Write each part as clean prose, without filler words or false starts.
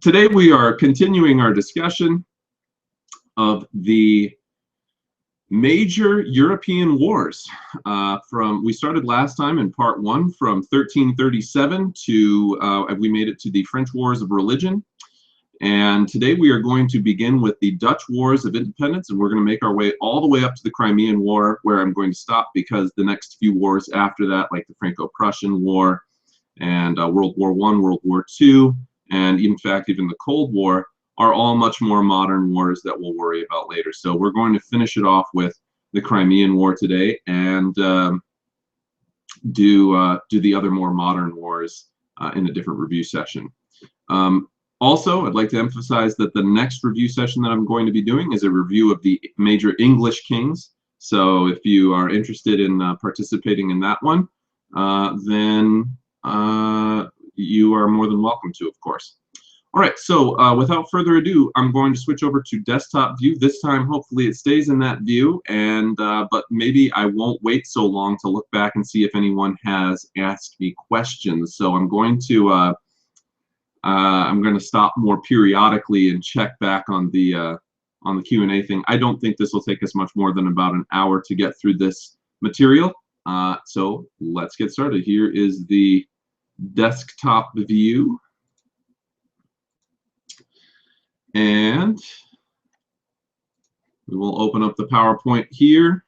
Today we are continuing our discussion of the major European wars. We started last time in part 1 from 1337 to, we made it to the French Wars of Religion. And today we are going to begin with the Dutch Wars of Independence, and we're going to make our way all the way up to the Crimean War, where I'm going to stop because the next few wars after that, like the Franco-Prussian War and World War I, World War II, and in fact even the Cold War, are all much more modern wars that we'll worry about later. So we're going to finish it off with the Crimean War today and do the other more modern wars in a different review session. Also, I'd like to emphasize that the next review session that I'm going to be doing is a review of the major English kings. So if you are interested in participating in that one, then you are more than welcome to, of course. All right, so without further ado, I'm going to switch over to desktop view. This time, hopefully it stays in that view, and but maybe I won't wait so long to look back and see if anyone has asked me questions. So I'm going to stop more periodically and check back on the Q&A thing. I don't think this will take us much more than about an hour to get through this material. So let's get started. Here is the desktop view. And we will open up the PowerPoint here.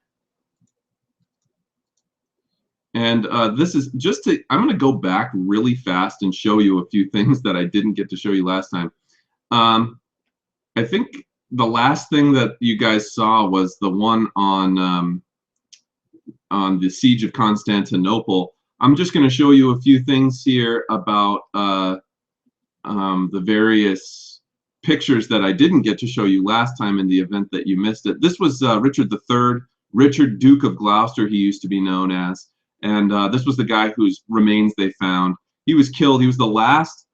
And this is just to, I'm going to go back really fast and show you a few things that I didn't get to show you last time. I think the last thing that you guys saw was the one on the Siege of Constantinople. I'm just going to show you a few things here about the various pictures that I didn't get to show you last time in the event that you missed it. This was Richard III, Richard Duke of Gloucester, he used to be known as. And this was the guy whose remains they found. He was killed. He was the last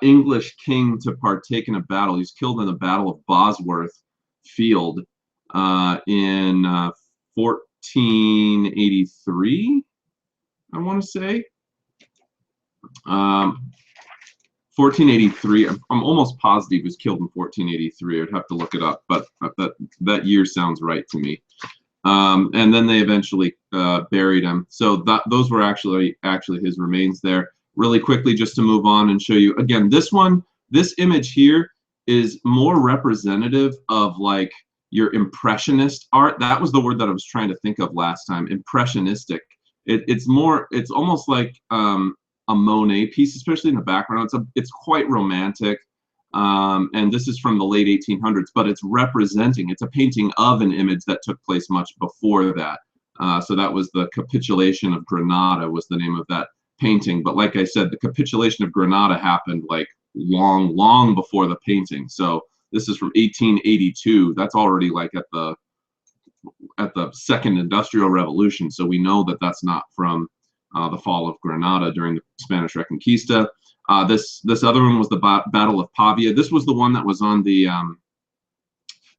English king to partake in a battle. He was killed in the Battle of Bosworth Field in 1483, I want to say. 1483. I'm almost positive he was killed in 1483. I'd have to look it up, but that year sounds right to me. And then they eventually buried him. So those were actually his remains there. Really quickly, just to move on and show you again, this image here is more representative of like your impressionist art. That was the word that I was trying to think of last time. Impressionistic. It's almost like a Monet piece, especially in the background. It's quite romantic. And this is from the late 1800s, but it's a painting of an image that took place much before that. So that was the Capitulation of Granada was the name of that painting. But like I said, the Capitulation of Granada happened like long, long before the painting. So this is from 1882. That's already like at the Second Industrial Revolution. So we know that that's not from the fall of Granada during the Spanish Reconquista. This other one was the Battle of Pavia. This was the one that was on the,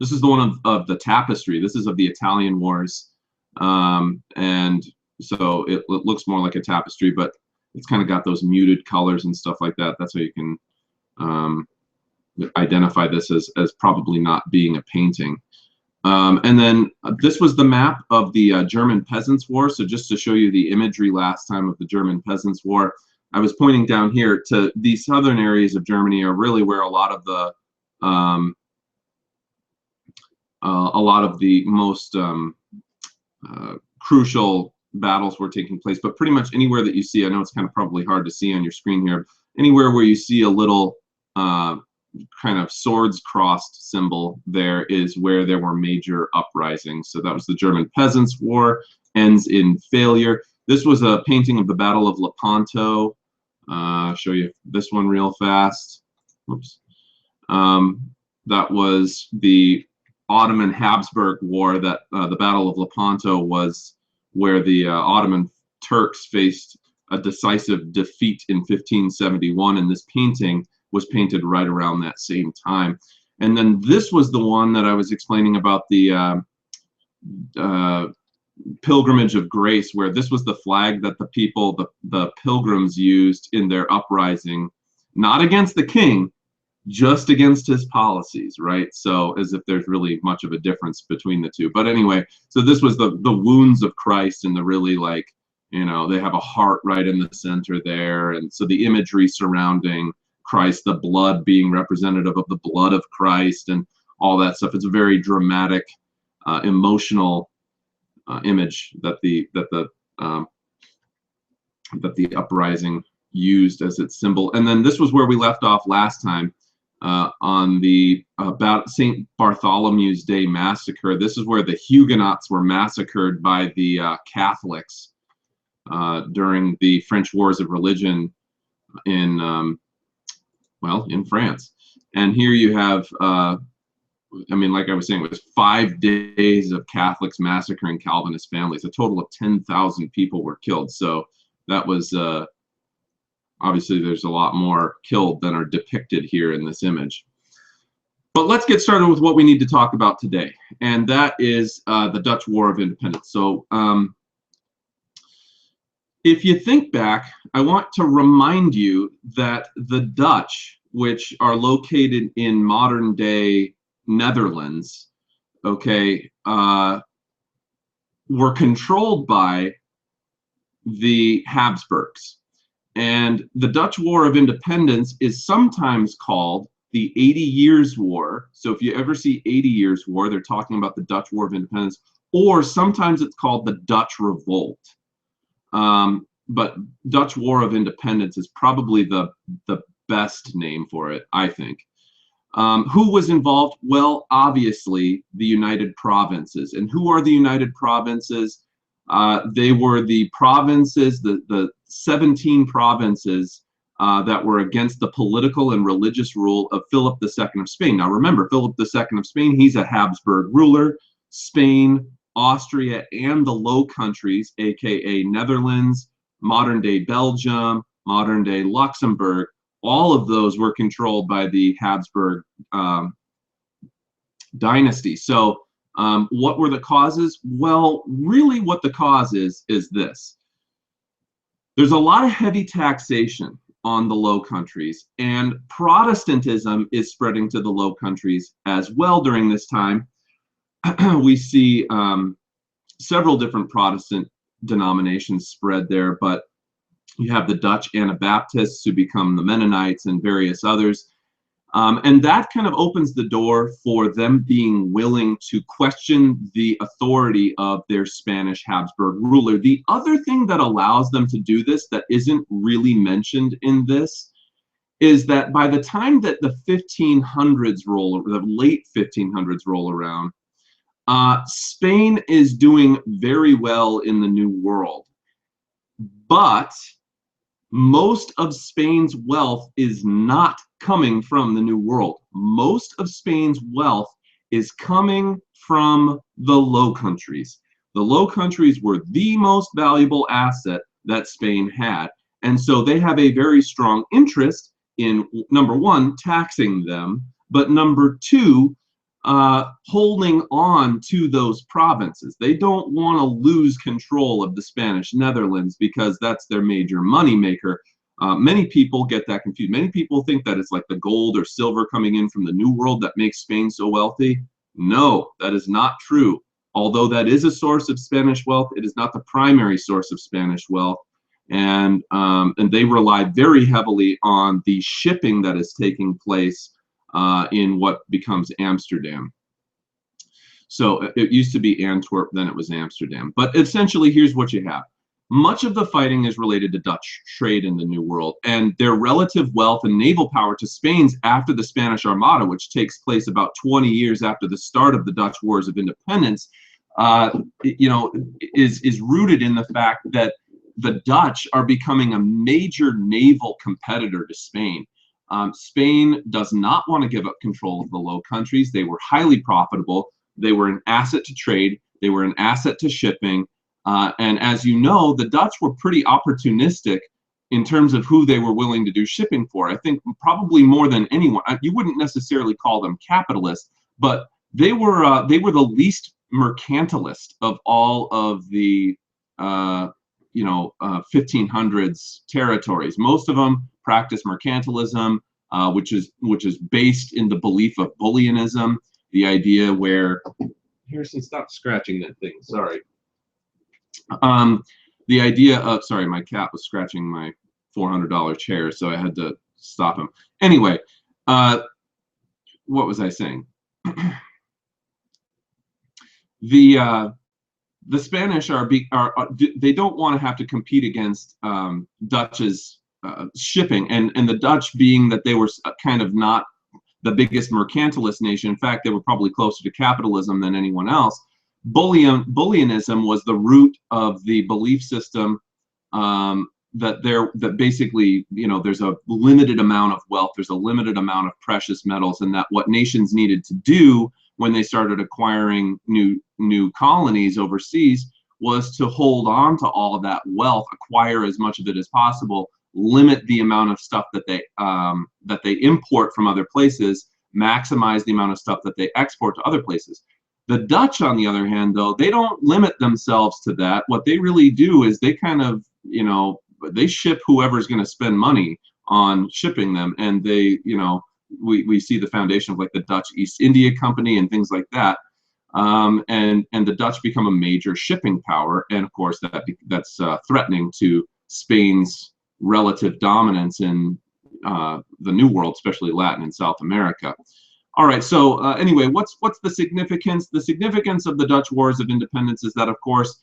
this is the one of the tapestry. This is of the Italian Wars. And so it looks more like a tapestry, but it's kind of got those muted colors and stuff like that. That's how you can identify this as probably not being a painting. And then this was the map of the German Peasants' War. So just to show you the imagery last time of the German Peasants' War, I was pointing down here to the southern areas of Germany are really where a lot of the most crucial battles were taking place. But pretty much anywhere that you see, I know it's kind of probably hard to see on your screen here, anywhere where you see a little kind of swords crossed symbol, there is where there were major uprisings. So that was the German Peasants' War, ends in failure. This was a painting of the Battle of Lepanto. I'll show you this one real fast. Oops. That was the Ottoman Habsburg War. That the Battle of Lepanto was where the Ottoman Turks faced a decisive defeat in 1571, and this painting was painted right around that same time. And then this was the one that I was explaining about the Pilgrimage of Grace, where this was the flag that the pilgrims used in their uprising, not against the king, just against his policies, right? So as if there's really much of a difference between the two. But anyway, so this was the wounds of Christ, and the really, like, you know, they have a heart right in the center there, and so the imagery surrounding Christ, the blood being representative of the blood of Christ, and all that stuff. It's a very dramatic, emotional image that the uprising used as its symbol. And then this was where we left off last time, on the about St. Bartholomew's Day massacre. This is where the Huguenots were massacred by the Catholics during the French Wars of Religion in in France. And here you have, I mean, like I was saying, it was 5 days of Catholics massacring Calvinist families. A total of 10,000 people were killed. So that was obviously there's a lot more killed than are depicted here in this image. But let's get started with what we need to talk about today, and that is the Dutch War of Independence. So if you think back, I want to remind you that the Dutch, which are located in modern day Netherlands, okay, were controlled by the Habsburgs. And the Dutch War of Independence is sometimes called the 80 Years' War. So if you ever see 80 Years' War, they're talking about the Dutch War of Independence, or sometimes it's called the Dutch Revolt. But Dutch War of Independence is probably the best name for it, I think. Who was involved? Well, obviously, the United Provinces. And who are the United Provinces? They were the provinces, the 17 provinces that were against the political and religious rule of Philip II of Spain. Now remember, Philip II of Spain, he's a Habsburg ruler. Spain, Austria, and the Low Countries, aka Netherlands, modern-day Belgium, modern-day Luxembourg, all of those were controlled by the Habsburg dynasty. So what were the causes? Well, really what the cause is this. There's a lot of heavy taxation on the Low Countries, and Protestantism is spreading to the Low Countries as well during this time. We see several different Protestant denominations spread there, but you have the Dutch Anabaptists who become the Mennonites and various others. And that kind of opens the door for them being willing to question the authority of their Spanish Habsburg ruler. The other thing that allows them to do this that isn't really mentioned in this is that by the time that the 1500s roll, the late 1500s roll around, Spain is doing very well in the New World. But most of Spain's wealth is not coming from the New World. Most of Spain's wealth is coming from the Low Countries. The Low Countries were the most valuable asset that Spain had. And so they have a very strong interest in, number one, taxing them, but number two, holding on to those provinces. They don't want to lose control of the Spanish Netherlands because that's their major moneymaker. Many people get that confused. Many people think that it's like the gold or silver coming in from the New World that makes Spain so wealthy. No, that is not true. Although that is a source of Spanish wealth, it is not the primary source of Spanish wealth. And they rely very heavily on the shipping that is taking place in what becomes Amsterdam. So it used to be Antwerp, then it was Amsterdam. But essentially, here's what you have. Much of the fighting is related to Dutch trade in the New World, and their relative wealth and naval power to Spain's after the Spanish Armada, which takes place about 20 years after the start of the Dutch Wars of Independence, is rooted in the fact that the Dutch are becoming a major naval competitor to Spain. Spain does not want to give up control of the Low Countries. They were highly profitable. They were an asset to trade. They were an asset to shipping. And as you know, the Dutch were pretty opportunistic in terms of who they were willing to do shipping for. I think probably more than anyone. You wouldn't necessarily call them capitalists, but they were the least mercantilist of all of the 1500s territories. Most of them practiced mercantilism. which is based in the belief of bullionism, the idea where Harrison, stop scratching that thing. Sorry. The idea of, sorry, my cat was scratching my $400 chair, so I had to stop him. Anyway, what was I saying? The Spanish they don't want to have to compete against Dutch's shipping, and the Dutch, being that they were kind of not the biggest mercantilist nation, in fact, they were probably closer to capitalism than anyone else. Bullionism was the root of the belief system, that basically, you know, there's a limited amount of wealth, there's a limited amount of precious metals, and that what nations needed to do when they started acquiring new colonies overseas was to hold on to all of that wealth, acquire as much of it as possible, limit the amount of stuff that they import from other places, maximize the amount of stuff that they export to other places. The Dutch, on the other hand, though, they don't limit themselves to that. What they really do is they kind of, you know, they ship whoever's going to spend money on shipping them, and they, you know, we see the foundation of like the Dutch East India Company and things like that, and the Dutch become a major shipping power, and of course that's threatening to Spain's relative dominance in the New World, especially Latin and South America. All right, so anyway, what's the significance? The significance of the Dutch Wars of Independence is that, of course,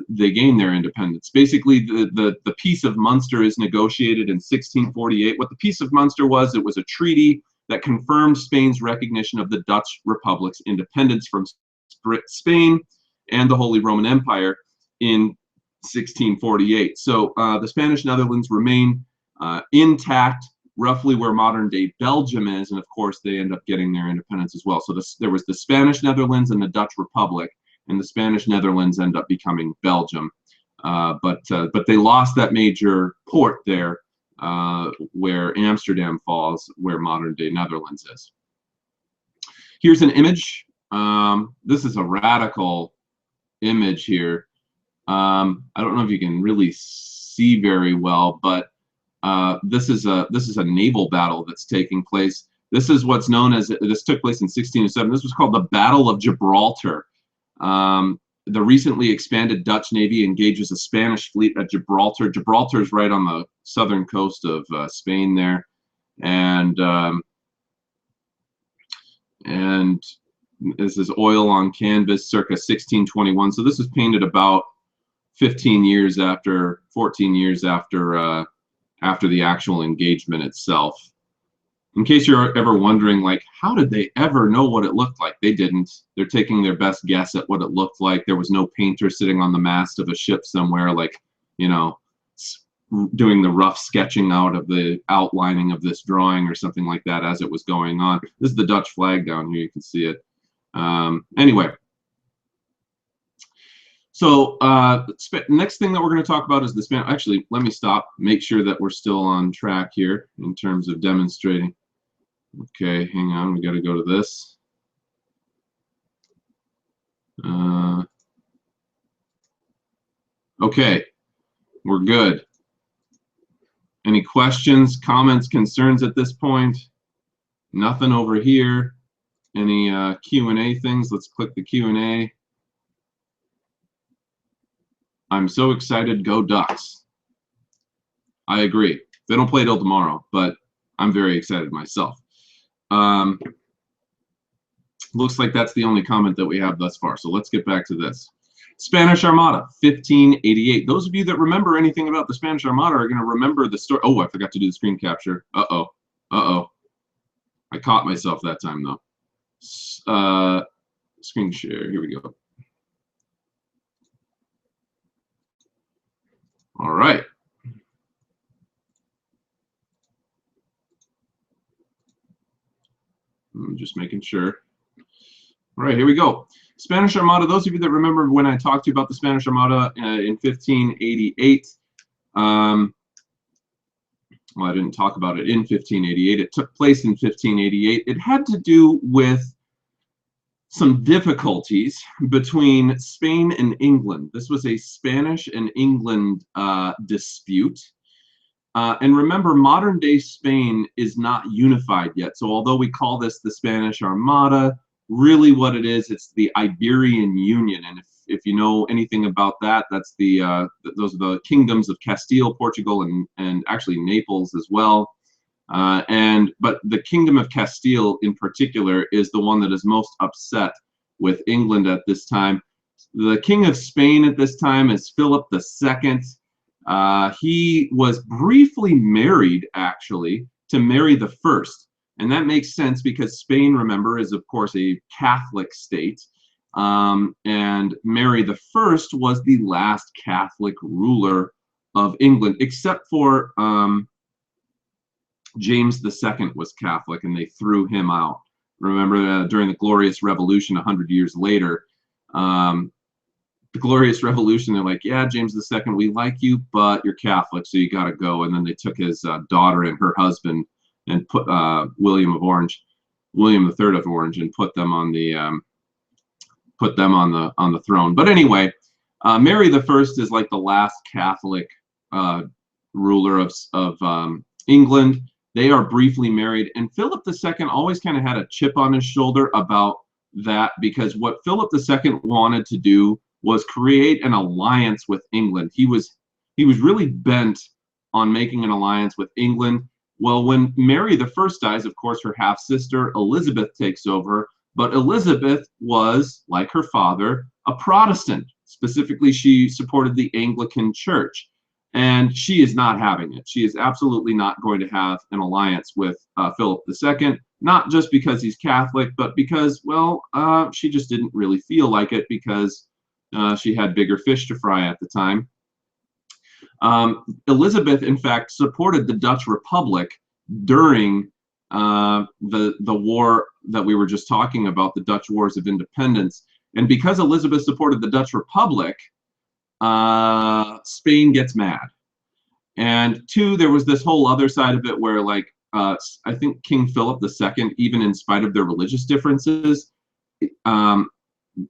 they gained their independence. Basically, the Peace of Munster is negotiated in 1648. What the Peace of Munster was, it was a treaty that confirmed Spain's recognition of the Dutch Republic's independence from Spain and the Holy Roman Empire in 1648. So the Spanish Netherlands remain intact, roughly where modern-day Belgium is, and of course they end up getting their independence as well. So there was the Spanish Netherlands and the Dutch Republic, and the Spanish Netherlands end up becoming Belgium. But they lost that major port there, where Amsterdam falls, where modern-day Netherlands is. Here's an image. This is a radical image here. I don't know if you can really see very well, but this is a naval battle that's taking place. This is what's known as, this took place in 1607. This was called the Battle of Gibraltar. The recently expanded Dutch Navy engages a Spanish fleet at Gibraltar. Gibraltar is right on the southern coast of Spain there, and this is oil on canvas, circa 1621. So this was painted about 14 years after the actual engagement itself. In case you're ever wondering, like, how did they ever know what it looked like? They didn't. They're taking their best guess at what it looked like. There was no painter sitting on the mast of a ship somewhere, like, you know, doing the rough sketching out of the outlining of this drawing or something like that as it was going on. This is the Dutch flag down here. You can see it. Anyway. So next thing that we're going to talk about is the Spanish. Actually, let me stop, make sure that we're still on track here in terms of demonstrating. Okay, hang on, we got to go to this. Okay, we're good. Any questions, comments, concerns at this point? Nothing over here. Any Q&A things? Let's click the Q&A. I'm so excited, go Ducks. I agree. They don't play till tomorrow, but I'm very excited myself. Looks like that's the only comment that we have thus far, so let's get back to this. Spanish Armada, 1588. Those of you that remember anything about the Spanish Armada are going to remember the story. Oh, I forgot to do the screen capture. Uh-oh. Uh-oh. I caught myself that time, though. Screen share. Here we go. All right. I'm just making sure. All right, here we go. Spanish Armada, those of you that remember when I talked to you about the Spanish Armada in 1588, well, I didn't talk about it in 1588. It took place in 1588. It had to do with some difficulties between Spain and England. This was a Spanish and England dispute. And remember, modern day Spain is not unified yet. So although we call this the Spanish Armada, really what it is, it's the Iberian Union. And if you know anything about that, that's those are the kingdoms of Castile, Portugal, and actually Naples as well. But the Kingdom of Castile in particular is the one that is most upset with England at this time. The King of Spain at this time is Philip II. He was briefly married, actually, to Mary I. And that makes sense because Spain, remember, is of course a Catholic state. And Mary I was the last Catholic ruler of England, except for James II was Catholic, and they threw him out. Remember, during the Glorious Revolution 100 years later, the Glorious Revolution, they're like, yeah, James II, we like you, but you're Catholic, so you got to go. And then they took his daughter and her husband and put William III of Orange, and put them on the throne. But anyway, Mary I is like the last Catholic ruler of England. They are briefly married, and Philip II always kind of had a chip on his shoulder about that, because what Philip II wanted to do was create an alliance with England. He was really bent on making an alliance with England. Well, when Mary I dies, of course, her half-sister Elizabeth takes over, but Elizabeth was, like her father, a Protestant. Specifically, she supported the Anglican Church, and she is not having it. She is absolutely not going to have an alliance with Philip II, not just because he's Catholic, but because, well, she just didn't really feel like it, because she had bigger fish to fry at the time. Elizabeth, in fact, supported the Dutch Republic during the war that we were just talking about, the Dutch Wars of Independence. And because Elizabeth supported the Dutch Republic, Spain gets mad. And two, there was this whole other side of it where, like, I think King Philip II, even in spite of their religious differences,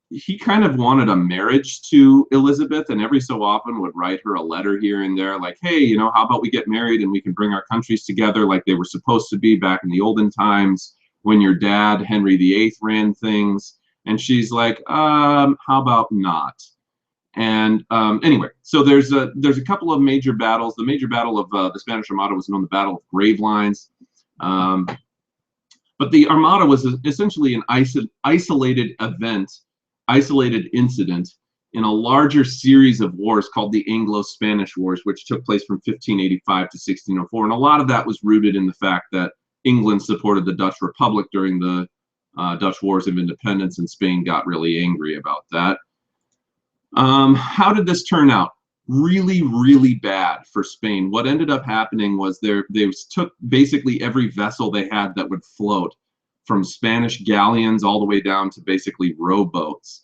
he kind of wanted a marriage to Elizabeth, and every so often would write her a letter here and there, like, hey, you know, how about we get married and we can bring our countries together like they were supposed to be back in the olden times when your dad, Henry VIII, ran things. And she's like, how about not? And anyway, so there's a couple of major battles. The major battle of the Spanish Armada was known as the Battle of Gravelines. But the Armada was essentially an isolated incident in a larger series of wars called the Anglo-Spanish Wars, which took place from 1585 to 1604. And a lot of that was rooted in the fact that England supported the Dutch Republic during the Dutch Wars of Independence, and Spain got really angry about that. How did this turn out? Really, really bad for Spain. What ended up happening was they took basically every vessel they had that would float, from Spanish galleons all the way down to basically rowboats,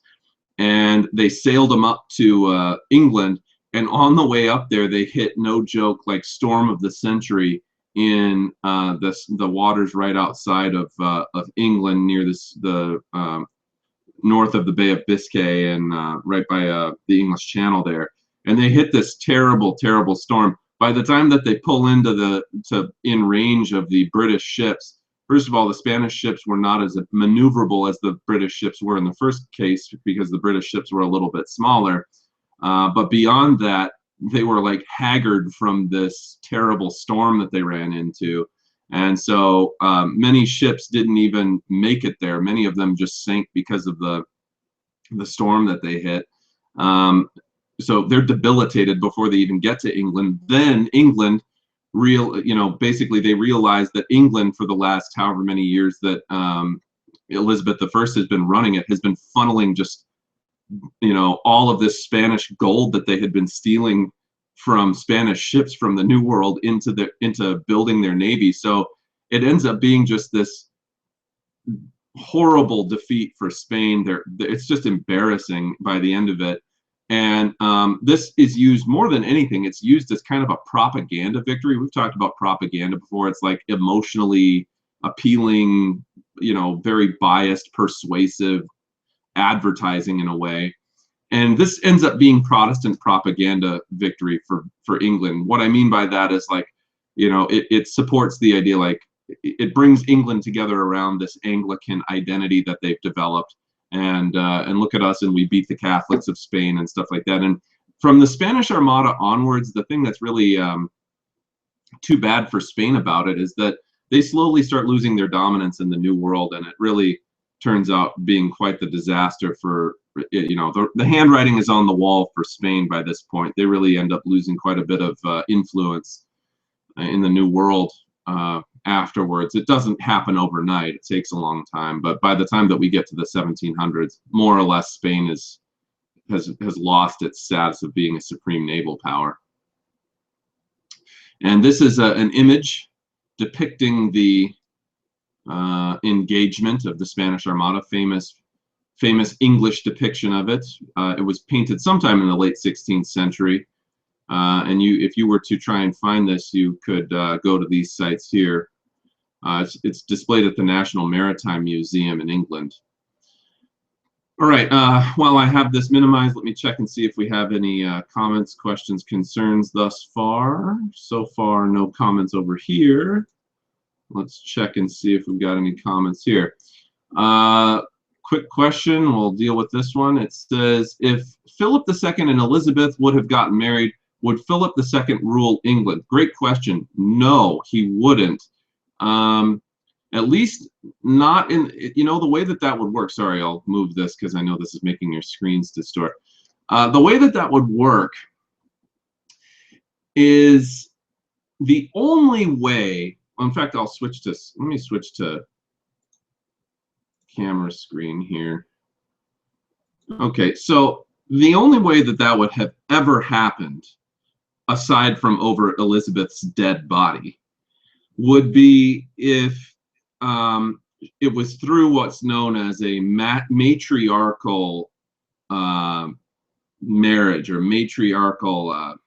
and they sailed them up to England. And on the way up there, they hit, no joke, like storm of the century in the waters right outside of England, near the north of the Bay of Biscay, and right by the English Channel there. And they hit this terrible, terrible storm. By the time that they pull into in range of the British ships, first of all, the Spanish ships were not as maneuverable as the British ships were in the first case, because the British ships were a little bit smaller. But beyond that, they were like haggard from this terrible storm that they ran into. And so many ships didn't even make it there. Many of them just sank because of the storm that they hit. So they're debilitated before they even get to England. Then England, basically they realized that England, for the last however many years that Elizabeth I has been running it, has been funneling just, all of this Spanish gold that they had been stealing from Spanish ships from the New World into building their navy. So it ends up being just this horrible defeat for Spain. It's just embarrassing by the end of it. And this is used more than anything. It's used as kind of a propaganda victory. We've talked about propaganda before. It's like emotionally appealing, very biased, persuasive advertising in a way. And this ends up being Protestant propaganda victory for England. What I mean by that is, like, it supports the idea, like it brings England together around this Anglican identity that they've developed, and look at us, and we beat the Catholics of Spain and stuff like that. And from the Spanish Armada onwards, the thing that's really too bad for Spain about it is that they slowly start losing their dominance in the New World, and it really turns out being quite the disaster for, the handwriting is on the wall for Spain by this point. They really end up losing quite a bit of influence in the New World afterwards. It doesn't happen overnight. It takes a long time, but by the time that we get to the 1700s, more or less Spain has lost its status of being a supreme naval power. And this is an image depicting the engagement of the Spanish Armada, famous English depiction of it. It was painted sometime in the late 16th century. And if you were to try and find this, you could go to these sites here. It's displayed at the National Maritime Museum in England. All right, while I have this minimized, let me check and see if we have any comments, questions, concerns thus far. So far, no comments over here. Let's check and see if we've got any comments here. Quick question, we'll deal with this one. It says, if Philip II and Elizabeth would have gotten married, would Philip II rule England? Great question. No, he wouldn't. At least not in, the way that would work. Sorry, I'll move this because I know this is making your screens distort. The way that would work is the only way, in fact, I'll switch to, let me switch to camera screen here. Okay, so the only way that would have ever happened, aside from over Elizabeth's dead body, would be if it was through what's known as a matriarchal marriage, or matriarchal,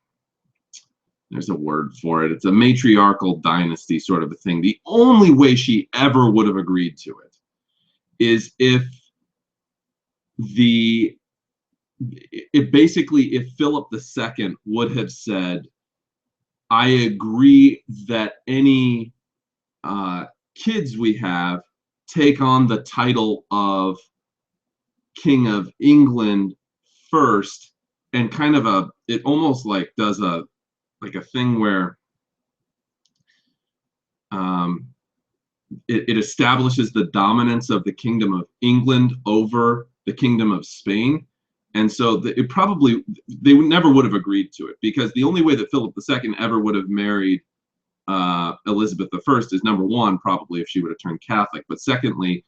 there's a word for it. It's a matriarchal dynasty sort of a thing. The only way she ever would have agreed to it is if if Philip II would have said, I agree that any kids we have take on the title of King of England first, and kind of it almost like does a thing where it establishes the dominance of the Kingdom of England over the Kingdom of Spain. And so they never would have agreed to it, because the only way that Philip II ever would have married Elizabeth I is, number one, probably if she would have turned Catholic, but secondly,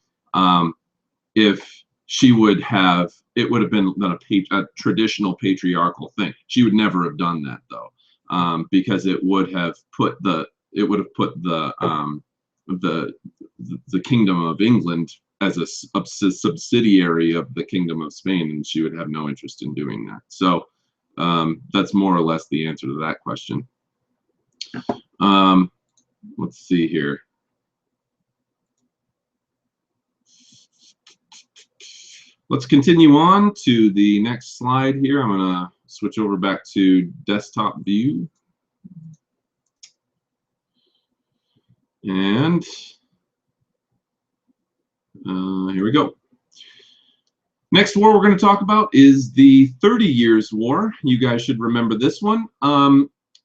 if she would have, it would have been a traditional patriarchal thing. She would never have done that, though, because it would have put the Kingdom of England as a subsidiary of the Kingdom of Spain, and she would have no interest in doing that. So that's more or less the answer to that question. Let's see here. Let's continue on to the next slide here. I'm going to switch over back to desktop view. And here we go. Next war we're going to talk about is the 30 Years' War. You guys should remember this one.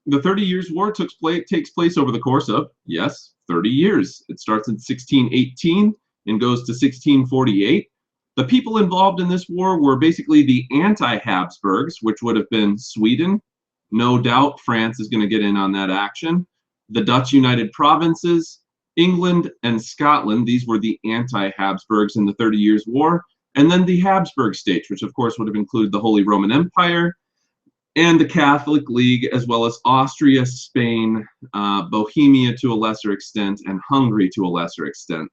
The 30 Years' War takes place over the course of, yes, 30 years. It starts in 1618 and goes to 1648. The people involved in this war were basically the anti-Habsburgs, which would have been Sweden. No doubt France is going to get in on that action. The Dutch United Provinces, England, and Scotland. These were the anti-Habsburgs in the 30 Years' War. And then the Habsburg states, which of course would have included the Holy Roman Empire and the Catholic League, as well as Austria, Spain, Bohemia to a lesser extent, and Hungary to a lesser extent.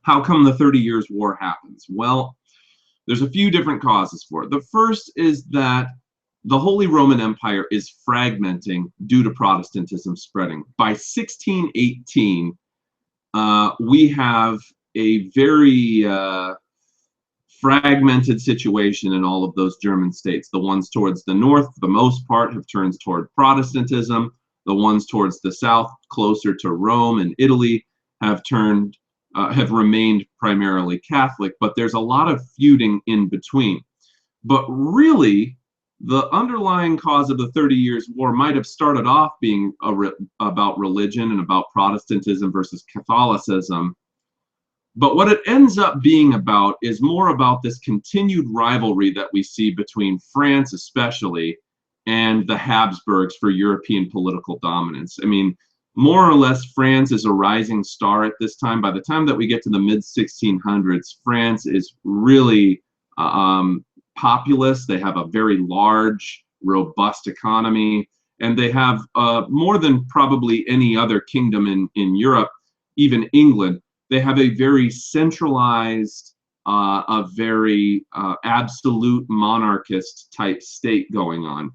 How come the 30 Years' War happens? Well, there's a few different causes for it. The first is that the Holy Roman Empire is fragmenting due to Protestantism spreading. By 1618, we have a very fragmented situation in all of those German states. The ones towards the north, for the most part, have turned toward Protestantism. The ones towards the south, closer to Rome and Italy, have remained primarily Catholic, but there's a lot of feuding in between. But really, the underlying cause of the 30 Years' War might have started off being about religion and about Protestantism versus Catholicism. But what it ends up being about is more about this continued rivalry that we see between France, especially, and the Habsburgs for European political dominance. I mean, more or less, France is a rising star at this time. By the time that we get to the mid-1600s, France is really populous. They have a very large, robust economy, and they have more than probably any other kingdom in Europe, even England. They have a very centralized, a very absolute monarchist type state going on.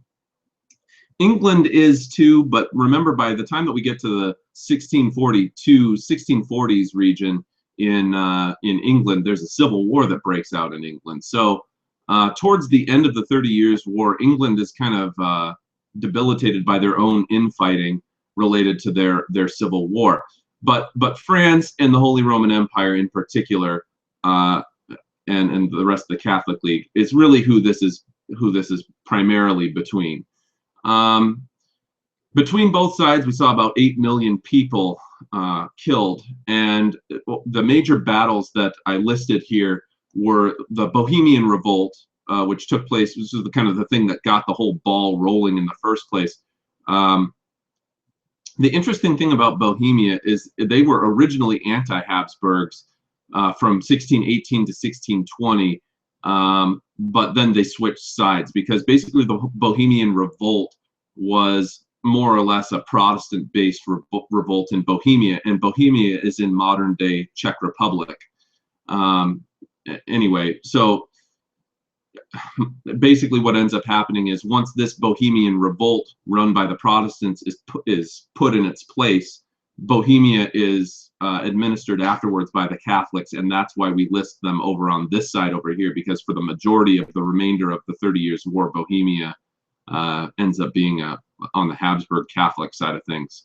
England is too, but remember, by the time that we get to the 1640s region in England, there's a civil war that breaks out in England. So towards the end of the 30 Years' War, England is kind of debilitated by their own infighting related to their civil war. But France and the Holy Roman Empire in particular, and the rest of the Catholic League, is really who this is primarily between. Between both sides, we saw about 8 million people killed, and the major battles that I listed here were the Bohemian Revolt, which took place. This is the kind of the thing that got the whole ball rolling in the first place. The interesting thing about Bohemia is they were originally anti-Habsburgs from 1618 to 1620, but then they switched sides because basically the Bohemian Revolt was more or less a Protestant-based revolt in Bohemia, and Bohemia is in modern-day Czech Republic. Anyway, so basically what ends up happening is once this Bohemian Revolt run by the Protestants is put in its place, Bohemia is administered afterwards by the Catholics, and that's why we list them over on this side over here, because for the majority of the remainder of the 30 Years' War, Bohemia ends up being on the Habsburg Catholic side of things.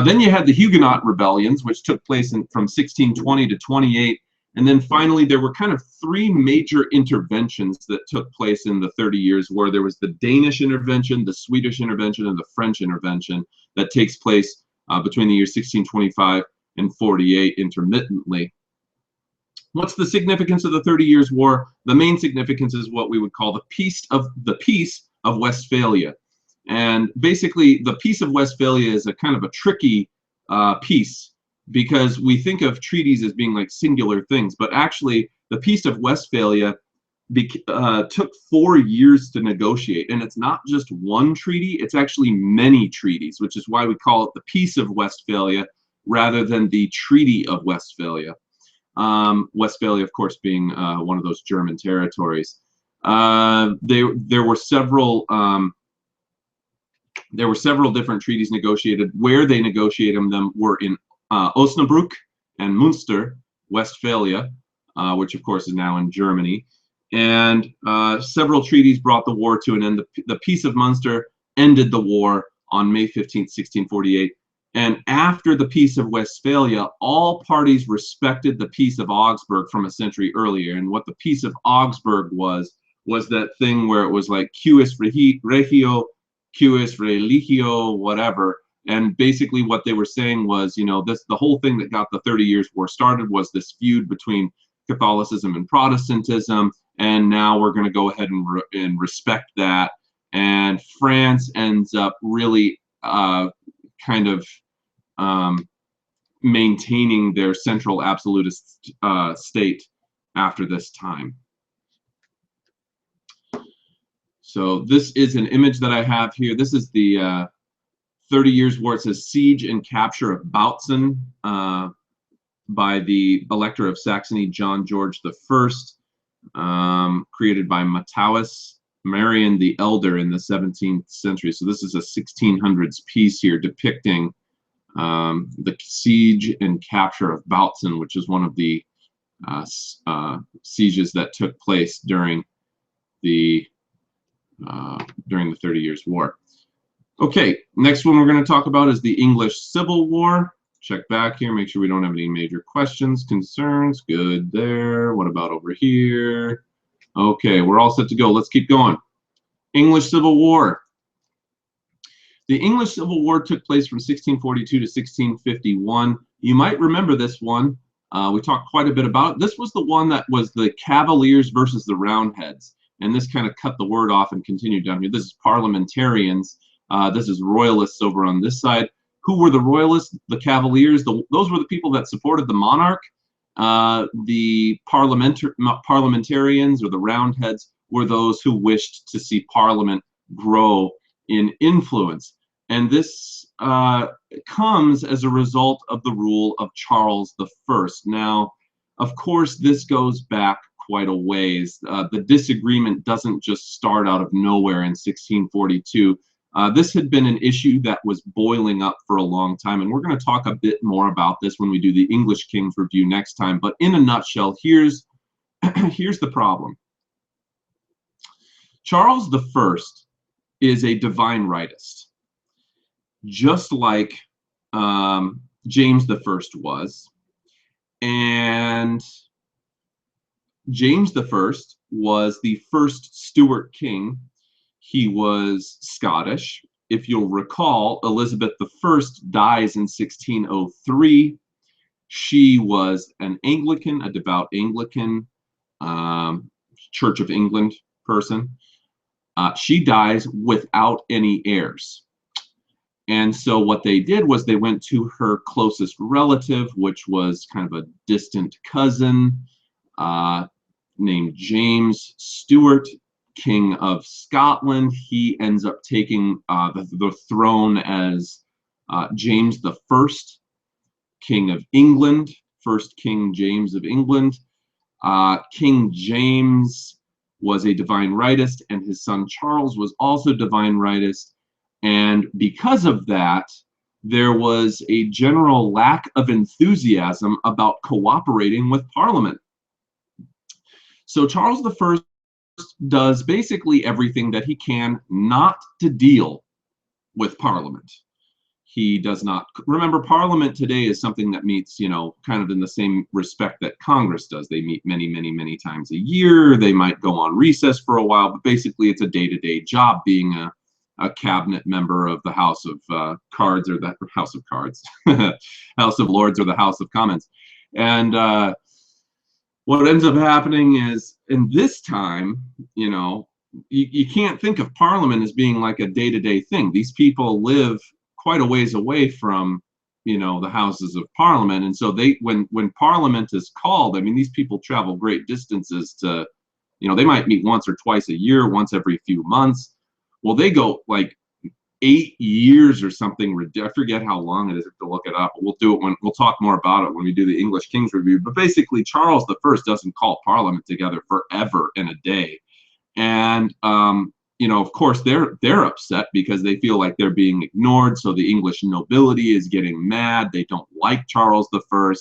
Then you had the Huguenot rebellions, which took place from 1620 to 28. And then finally, there were kind of three major interventions that took place in the 30 Years' War. There was the Danish intervention, the Swedish intervention, and the French intervention that takes place between the years 1625 and 48 intermittently. What's the significance of the 30 Years' War? The main significance is what we would call the Peace of Westphalia. And basically, the Peace of Westphalia is a kind of a tricky peace, because we think of treaties as being like singular things, but actually the Peace of Westphalia took 4 years to negotiate, and it's not just one treaty, it's actually many treaties, which is why we call it the Peace of Westphalia rather than the Treaty of Westphalia. Westphalia, of course, being one of those German territories. There were several different treaties negotiated. Where they negotiated them were in Osnabrück and Münster, Westphalia, which of course is now in Germany. And several treaties brought the war to an end. The Peace of Münster ended the war on May 15, 1648. And after the Peace of Westphalia, all parties respected the Peace of Augsburg from a century earlier. And what the Peace of Augsburg was that thing where it was like cuius regio, cuius religio, whatever. And basically what they were saying was, you know, the whole thing that got the 30 Years' War started was this feud between Catholicism and Protestantism, and now we're going to go ahead and respect that. And France ends up really kind of maintaining their central absolutist state after this time. So this is an image that I have here. This is the 30 Years' War. It says siege and capture of Bautzen by the Elector of Saxony, John George I, created by Matthias Marian the Elder in the 17th century. So this is a 1600s piece here depicting the siege and capture of Bautzen, which is one of the sieges that took place during the 30 Years' War. Okay, next one we're going to talk about is the English Civil War. Check back here, make sure we don't have any major questions, concerns. Good there. What about over here? Okay, we're all set to go. Let's keep going. English Civil War. The English Civil War took place from 1642 to 1651. You might remember this one. We talked quite a bit about it. This was the one that was the Cavaliers versus the Roundheads. And this kind of cut the word off and continued down here. This is parliamentarians. This is royalists over on this side. Who were the royalists? The Cavaliers. Those were the people that supported the monarch. The parliamentarians or the Roundheads were those who wished to see Parliament grow in influence. And this comes as a result of the rule of Charles I. Now, of course, this goes back quite a ways. The disagreement doesn't just start out of nowhere in 1642. This had been an issue that was boiling up for a long time, and we're going to talk a bit more about this when we do the English Kings review next time. But in a nutshell, here's the problem. Charles I is a divine rightist, just like James I was. And James I was the first Stuart king. He was Scottish. If you'll recall, Elizabeth I dies in 1603. She was an Anglican, a devout Anglican, Church of England person. She dies without any heirs. And so what they did was they went to her closest relative, which was kind of a distant cousin, named James Stuart, King of Scotland. He ends up taking the throne as James I, King of England, first King James of England. King James was a divine rightist, and his son Charles was also divine rightist. And because of that, there was a general lack of enthusiasm about cooperating with Parliament. So Charles I does basically everything that he can not to deal with Parliament. He does not. Remember, Parliament today is something that meets, kind of in the same respect that Congress does. They meet many, many, many times a year. They might go on recess for a while, but basically it's a day-to-day job being a cabinet member of the House of Cards, or the House of Cards, House of Lords, or the House of Commons. And what ends up happening is, in this time, you can't think of Parliament as being like a day-to-day thing. These people live quite a ways away from, the Houses of Parliament, and so when Parliament is called, I mean, these people travel great distances to, they might meet once or twice a year, once every few months. Well, they go like 8 years or something. I forget how long it is. I have to look it up. We'll do it we'll talk more about it when we do the English Kings review. But basically, Charles I doesn't call Parliament together forever in a day, and of course, they're upset because they feel like they're being ignored. So the English nobility is getting mad. They don't like Charles I.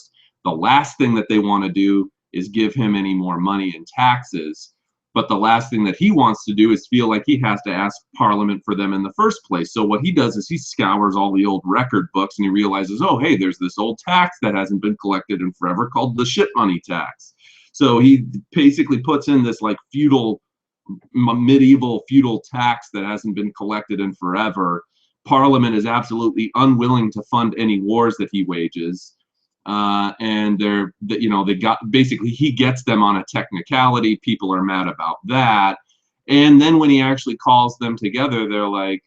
The last thing that they want to do is give him any more money in taxes. But the last thing that he wants to do is feel like he has to ask Parliament for them in the first place. So what he does is he scours all the old record books, and he realizes, oh, hey, there's this old tax that hasn't been collected in forever called the ship money tax. So he basically puts in this like medieval feudal tax that hasn't been collected in forever. Parliament is absolutely unwilling to fund any wars that he wages. And he gets them on a technicality. People are mad about that. And then when he actually calls them together, they're like,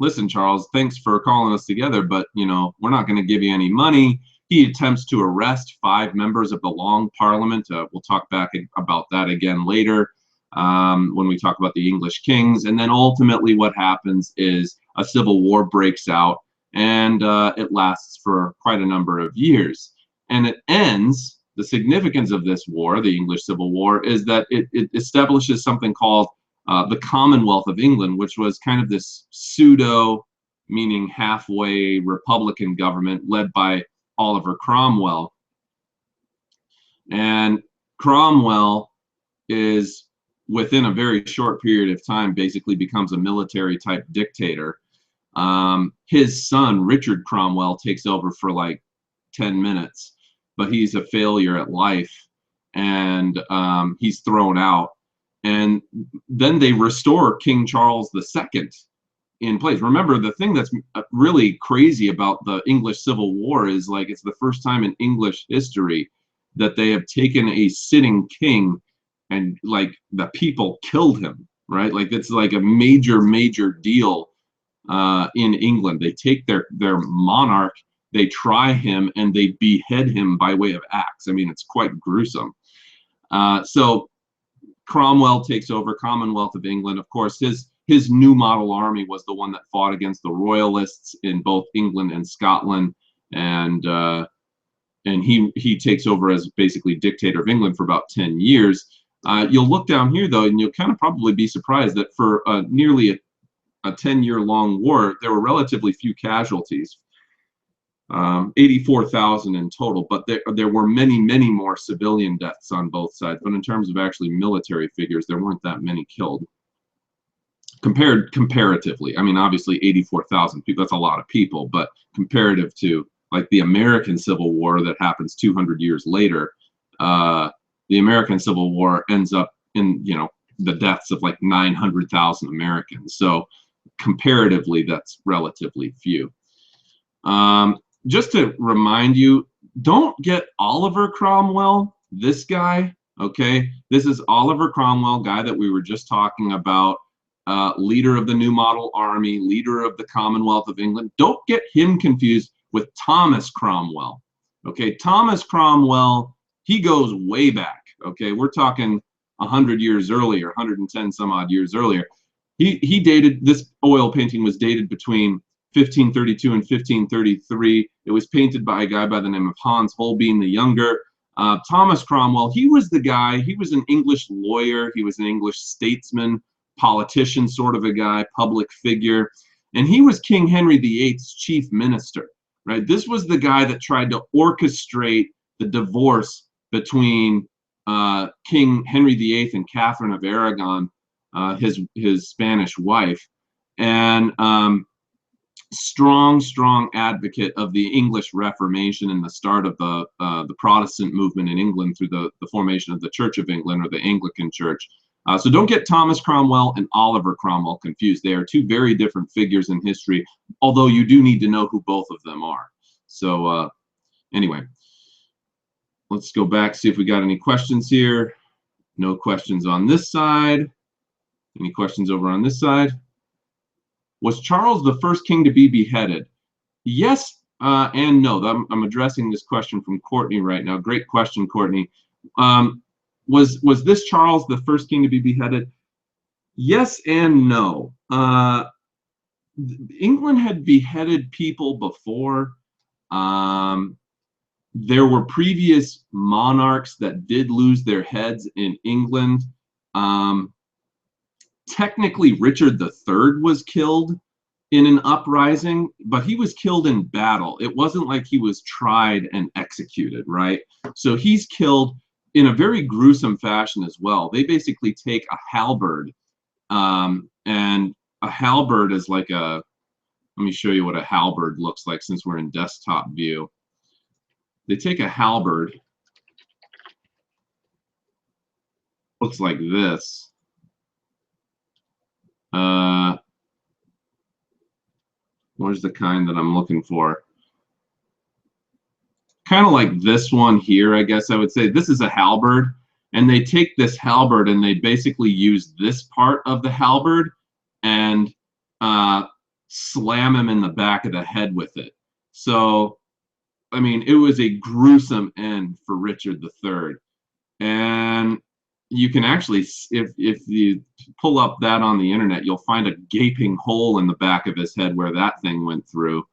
listen, Charles, thanks for calling us together, but, we're not going to give you any money. He attempts to arrest 5 members of the Long Parliament. We'll talk back about that again later when we talk about the English Kings. And then ultimately what happens is a civil war breaks out, and it lasts for quite a number of years. And it ends, the significance of this war, the English Civil War, is that it establishes something called the Commonwealth of England, which was kind of this pseudo, meaning halfway Republican government led by Oliver Cromwell. And Cromwell is within a very short period of time, basically becomes a military type dictator. His son, Richard Cromwell, takes over for like 10 minutes, but he's a failure at life, and he's thrown out. And then they restore King Charles II in place. Remember, the thing that's really crazy about the English Civil War is, like, it's the first time in English history that they have taken a sitting king and, like, the people killed him, right? Like, it's like a major deal in England. They take their monarch, they try him, and they behead him by way of axe. I mean, it's quite gruesome. So Cromwell takes over, Commonwealth of England. Of course, his new model army was the one that fought against the royalists in both England and Scotland, and he takes over as basically dictator of England for about 10 years. You'll look down here, though, and you'll kind of probably be surprised that for nearly a 10-year-long war, there were relatively few casualties. 84,000 in total, but there were many more civilian deaths on both sides. But in terms of actually military figures, there weren't that many killed. Comparatively, I mean, obviously 84,000 people, that's a lot of people, but comparative to, like, the American Civil War that happens 200 years later, the American Civil War ends up in, you know, the deaths of like 900,000 Americans. So comparatively, that's relatively few. Just to remind you, don't get Oliver Cromwell, this guy, okay? This is Oliver Cromwell, guy that we were just talking about, leader of the New Model Army, leader of the Commonwealth of England. Don't get him confused with Thomas Cromwell, okay? Thomas Cromwell, he goes way back, okay? We're talking 100 years earlier, 110 some odd years earlier. He dated, this oil painting was dated between 1532 and 1533. It was painted by a guy by the name of Hans Holbein the Younger. Thomas Cromwell, he was the guy, he was an English lawyer, he was an English statesman, politician sort of a guy, public figure, and he was King Henry VIII's chief minister, right? This was the guy that tried to orchestrate the divorce between King Henry VIII and Catherine of Aragon, his Spanish wife, and strong advocate of the English Reformation and the start of the Protestant movement in England through the formation of the Church of England, or the Anglican Church. So don't get Thomas Cromwell and Oliver Cromwell confused. They are two very different figures in history, although you do need to know who both of them are. So anyway, let's go back, see if we got any questions here. No questions on this side. Any questions over on this side? Was Charles the first king to be beheaded? Yes and no. I'm addressing this question from Courtney right now. Great question, Courtney. Was this Charles the first king to be beheaded? Yes and no. England had beheaded people before. There were previous monarchs that did lose their heads in England. Technically, Richard III was killed in an uprising, but he was killed in battle. It wasn't like he was tried and executed, right? So he's killed in a very gruesome fashion as well. They basically take a halberd, and a halberd is like a, let me show you what a halberd looks like since we're in desktop view. They take a halberd, looks like this. Where's the kind that I'm looking for? Kind of like this one here, I guess I would say. This is a halberd, and they take this halberd and they basically use this part of the halberd and slam him in the back of the head with it. So, I mean, it was a gruesome end for Richard III. And you can actually, if you pull up that on the internet, you'll find a gaping hole in the back of his head where that thing went through.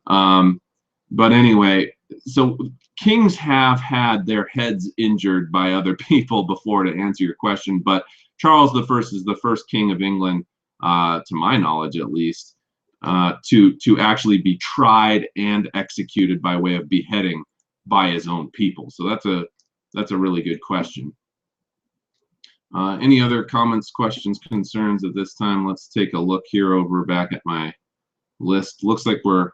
But anyway, so kings have had their heads injured by other people before, to answer your question. But Charles I is the first king of England, to my knowledge at least, to actually be tried and executed by way of beheading by his own people. So that's a really good question. Any other comments, questions, concerns at this time? Let's take a look here over back at my list. Looks like we're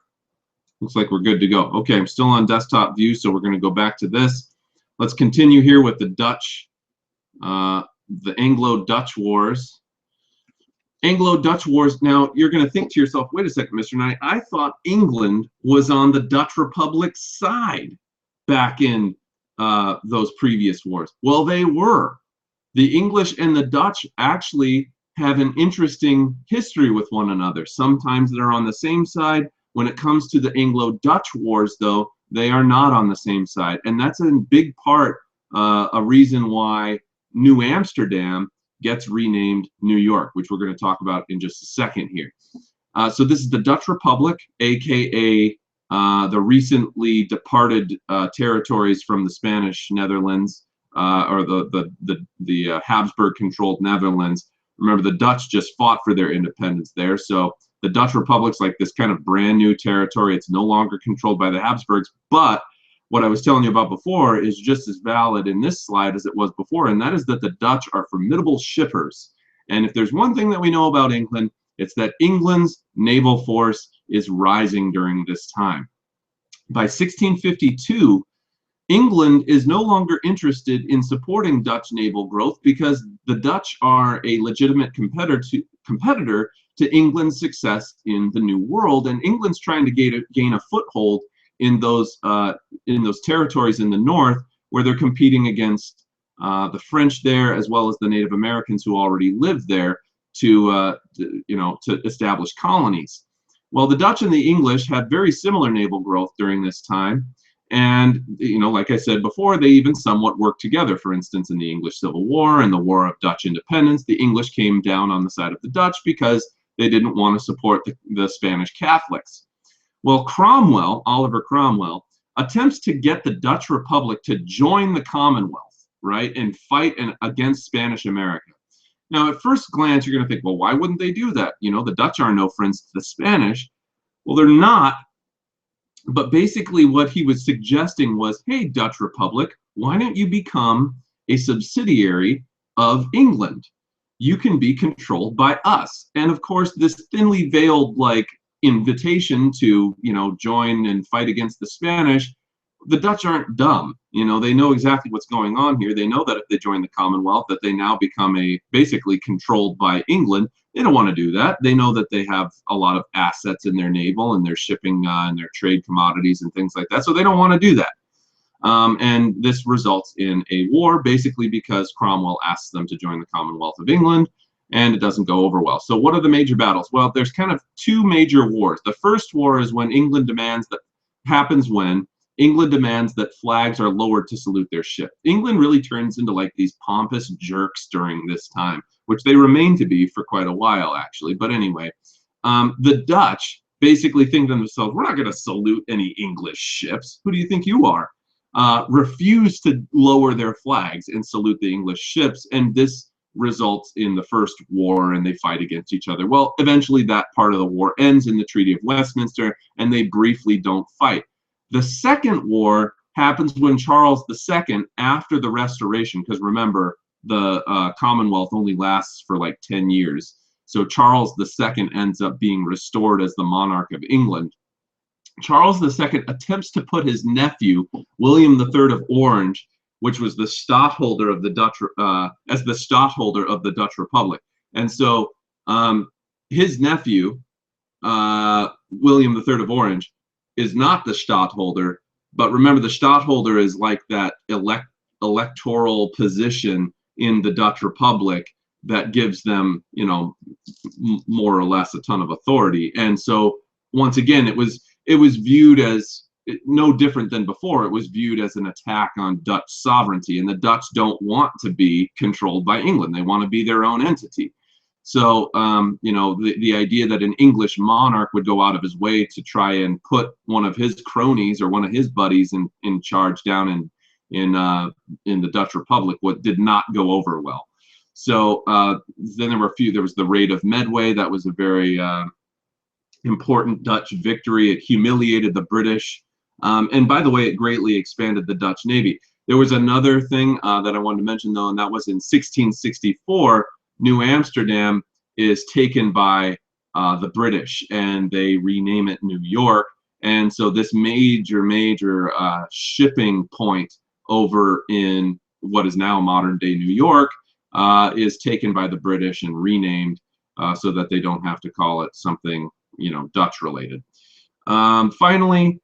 good to go. Okay, I'm still on desktop view, so we're going to go back to this. Let's continue here with the Dutch, the Anglo-Dutch Wars. Anglo-Dutch Wars. Now, you're going to think to yourself, wait a second, Mr. Knight, I thought England was on the Dutch Republic's side back in those previous wars. Well, they were. The English and the Dutch actually have an interesting history with one another. Sometimes they're on the same side. When it comes to the Anglo-Dutch Wars, though, they are not on the same side. And that's a big part, a reason why New Amsterdam gets renamed New York, which we're going to talk about in just a second here. So this is the Dutch Republic, aka the recently departed territories from the Spanish Netherlands, or the Habsburg-controlled Netherlands. Remember, the Dutch just fought for their independence there, so the Dutch Republic's like this kind of brand new territory. It's no longer controlled by the Habsburgs, but what I was telling you about before is just as valid in this slide as it was before, and that is that the Dutch are formidable shippers. And if there's one thing that we know about England, it's that England's naval force is rising during this time. By 1652, England is no longer interested in supporting Dutch naval growth because the Dutch are a legitimate competitor to England's success in the New World, and England's trying to gain a foothold in those territories in the north, where they're competing against the French there, as well as the Native Americans who already lived there, to establish colonies. Well, the Dutch and the English had very similar naval growth during this time, and like I said before, they even somewhat worked together. For instance, in the English Civil War and the War of Dutch Independence, the English came down on the side of the Dutch because they didn't want to support the Spanish Catholics. Well, Cromwell, Oliver Cromwell, attempts to get the Dutch Republic to join the Commonwealth, right, and fight against Spanish America. Now, at first glance, you're going to think, well, why wouldn't they do that? The Dutch are no friends to the Spanish. Well, they're not. But basically what he was suggesting was, hey, Dutch Republic, why don't you become a subsidiary of England? You can be controlled by us. And of course, this thinly veiled invitation to join and fight against the Spanish, the Dutch aren't dumb. They know exactly what's going on here. They know that if they join the Commonwealth, that they now become basically controlled by England. They don't want to do that. They know that they have a lot of assets in their naval and their shipping and their trade commodities and things like that. So they don't want to do that. And this results in a war, basically because Cromwell asks them to join the Commonwealth of England, and it doesn't go over well. So what are the major battles? Well, there's kind of two major wars. The first war is when England demands that flags are lowered to salute their ship. England really turns into these pompous jerks during this time, which they remain to be for quite a while, actually. But anyway, the Dutch basically think to themselves, we're not going to salute any English ships. Who do you think you are? Refuse to lower their flags and salute the English ships, and this results in the first war, and they fight against each other. Well, eventually that part of the war ends in the Treaty of Westminster, and they briefly don't fight. The second war happens when Charles II, after the Restoration, because remember, the Commonwealth only lasts for 10 years. So Charles II ends up being restored as the monarch of England. Charles II attempts to put his nephew, William III of Orange, which was the stadtholder of the Dutch, as the stadtholder of the Dutch Republic. And so his nephew, William III of Orange, is not the stadtholder, but remember, the stadtholder is like that electoral position in the Dutch Republic that gives them, more or less a ton of authority. And so once again, it was viewed as no different than before. It was viewed as an attack on Dutch sovereignty, and the Dutch don't want to be controlled by England. They want to be their own entity. So, the idea that an English monarch would go out of his way to try and put one of his cronies or one of his buddies in charge down in the Dutch Republic, did not go over well. So then there was the Raid of Medway. That was a very important Dutch victory. It humiliated the British. And by the way, it greatly expanded the Dutch Navy. There was another thing that I wanted to mention, though, and that was in 1664, New Amsterdam is taken by the British, and they rename it New York. And so this major shipping point over in what is now modern-day New York is taken by the British and renamed so that they don't have to call it something, you know, Dutch-related. Finally,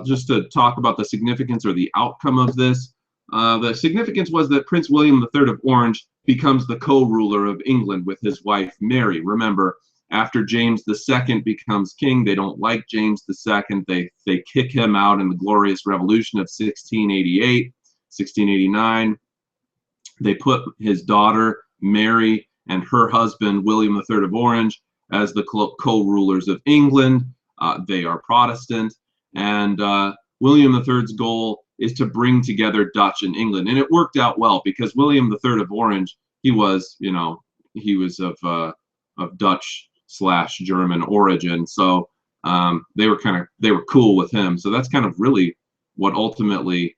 just to talk about the significance or the outcome of this, the significance was that Prince William III of Orange becomes the co-ruler of England with his wife Mary. Remember, after James II becomes king, they don't like James II. They kick him out in the Glorious Revolution of 1688, 1689. They put his daughter Mary and her husband William III of Orange as the co-rulers of England. They are Protestant, and William III's goal is to bring together Dutch and England, and it worked out well because William III of Orange, he was, you know, he was of Dutch/German origin, so they were cool with him. So that's kind of really what ultimately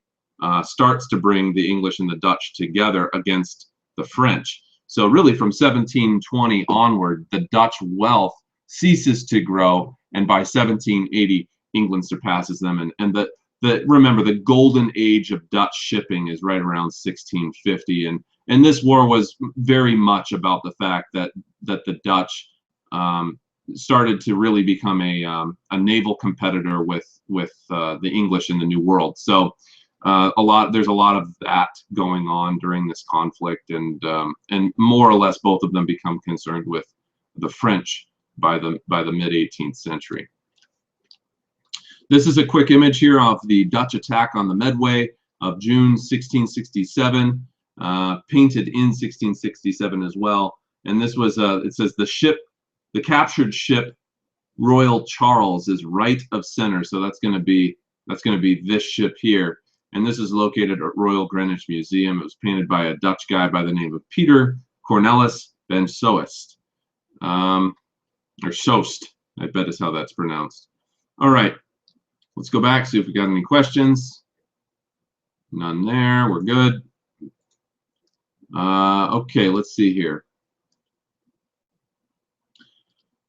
starts to bring the English and the Dutch together against the French. So really from 1720 onward, the Dutch wealth ceases to grow, and by 1780, England surpasses them. And remember, the golden age of Dutch shipping is right around 1650, and this war was very much about the fact that the Dutch started to really become a naval competitor with the English in the New World. So there's a lot of that going on during this conflict, and more or less both of them become concerned with the French by the mid 18th century. This is a quick image here of the Dutch attack on the Medway of June 1667, painted in 1667 as well. And this was it says the captured ship Royal Charles is right of center, so that's going to be this ship here. And this is located at Royal Greenwich Museum. It was painted by a Dutch guy by the name of Peter Cornelis van Soest, or Soest, I bet is how that's pronounced. All right, let's go back, see if we got any questions. None there, we're good. Okay, let's see here.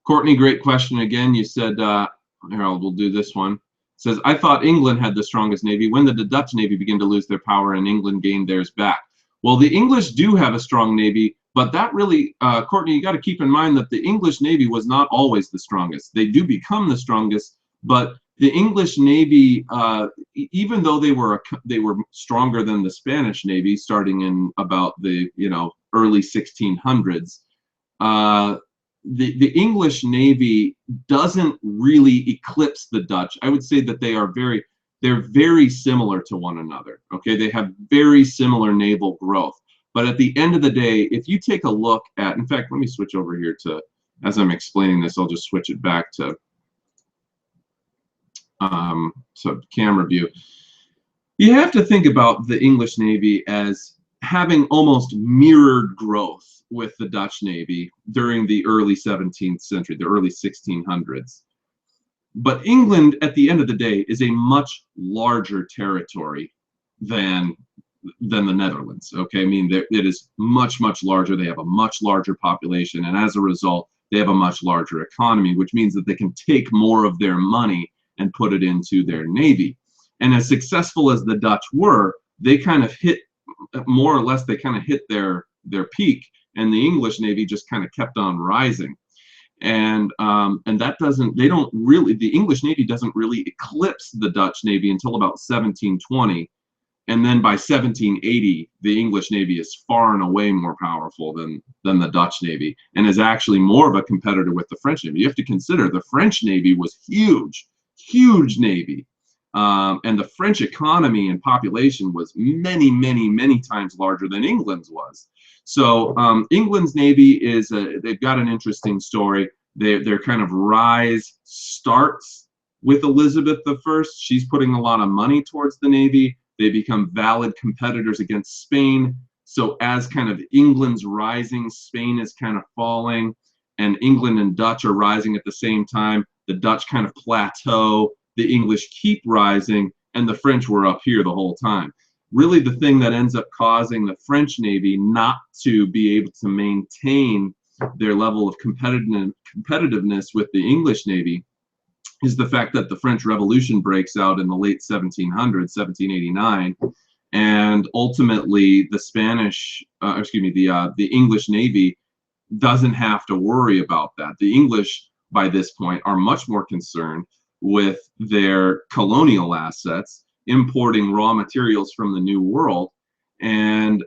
Courtney, great question again. You said, Harold, we'll do this one. It says, I thought England had the strongest navy. When did the Dutch navy begin to lose their power and England gained theirs back? Well, the English do have a strong navy, but that really, Courtney, you got to keep in mind that the English navy was not always the strongest. They do become the strongest, but the English navy, even though they were stronger than the Spanish navy, starting in about the early 1600s, the English navy doesn't really eclipse the Dutch. I would say that they're very similar to one another. Okay, they have very similar naval growth. But at the end of the day, if you take a look at, in fact, let me switch over here to, as I'm explaining this, I'll just switch it back to camera view. You have to think about the English Navy as having almost mirrored growth with the Dutch Navy during the early 17th century, the early 1600s. But England, at the end of the day, is a much larger territory than the Netherlands. Okay, I mean, it is much, much larger. They have a much larger population, and as a result, they have a much larger economy, which means that they can take more of their money and put it into their navy. And as successful as the Dutch were, they kind of hit, more or less, they kind of hit their peak, and the English Navy just kind of kept on rising. And that the English Navy doesn't really eclipse the Dutch Navy until about 1720. And then by 1780, the English Navy is far and away more powerful than the Dutch Navy, and is actually more of a competitor with the French Navy. You have to consider the French Navy was huge Navy. And the French economy and population was many, many, many times larger than England's was. So England's Navy they've got an interesting story. Their kind of rise starts with Elizabeth I. She's putting a lot of money towards the Navy. They become valid competitors against Spain. So as kind of England's rising, Spain is kind of falling, and England and Dutch are rising at the same time. The Dutch kind of plateau, the English keep rising, and the French were up here the whole time. really the thing that ends up causing the French Navy not to be able to maintain their level of competitiveness with the English Navy is the fact that the French Revolution breaks out in the late 1700s, 1789, and ultimately the the English Navy doesn't have to worry about that. The English, by this point, are much more concerned with their colonial assets, importing raw materials from the New World, and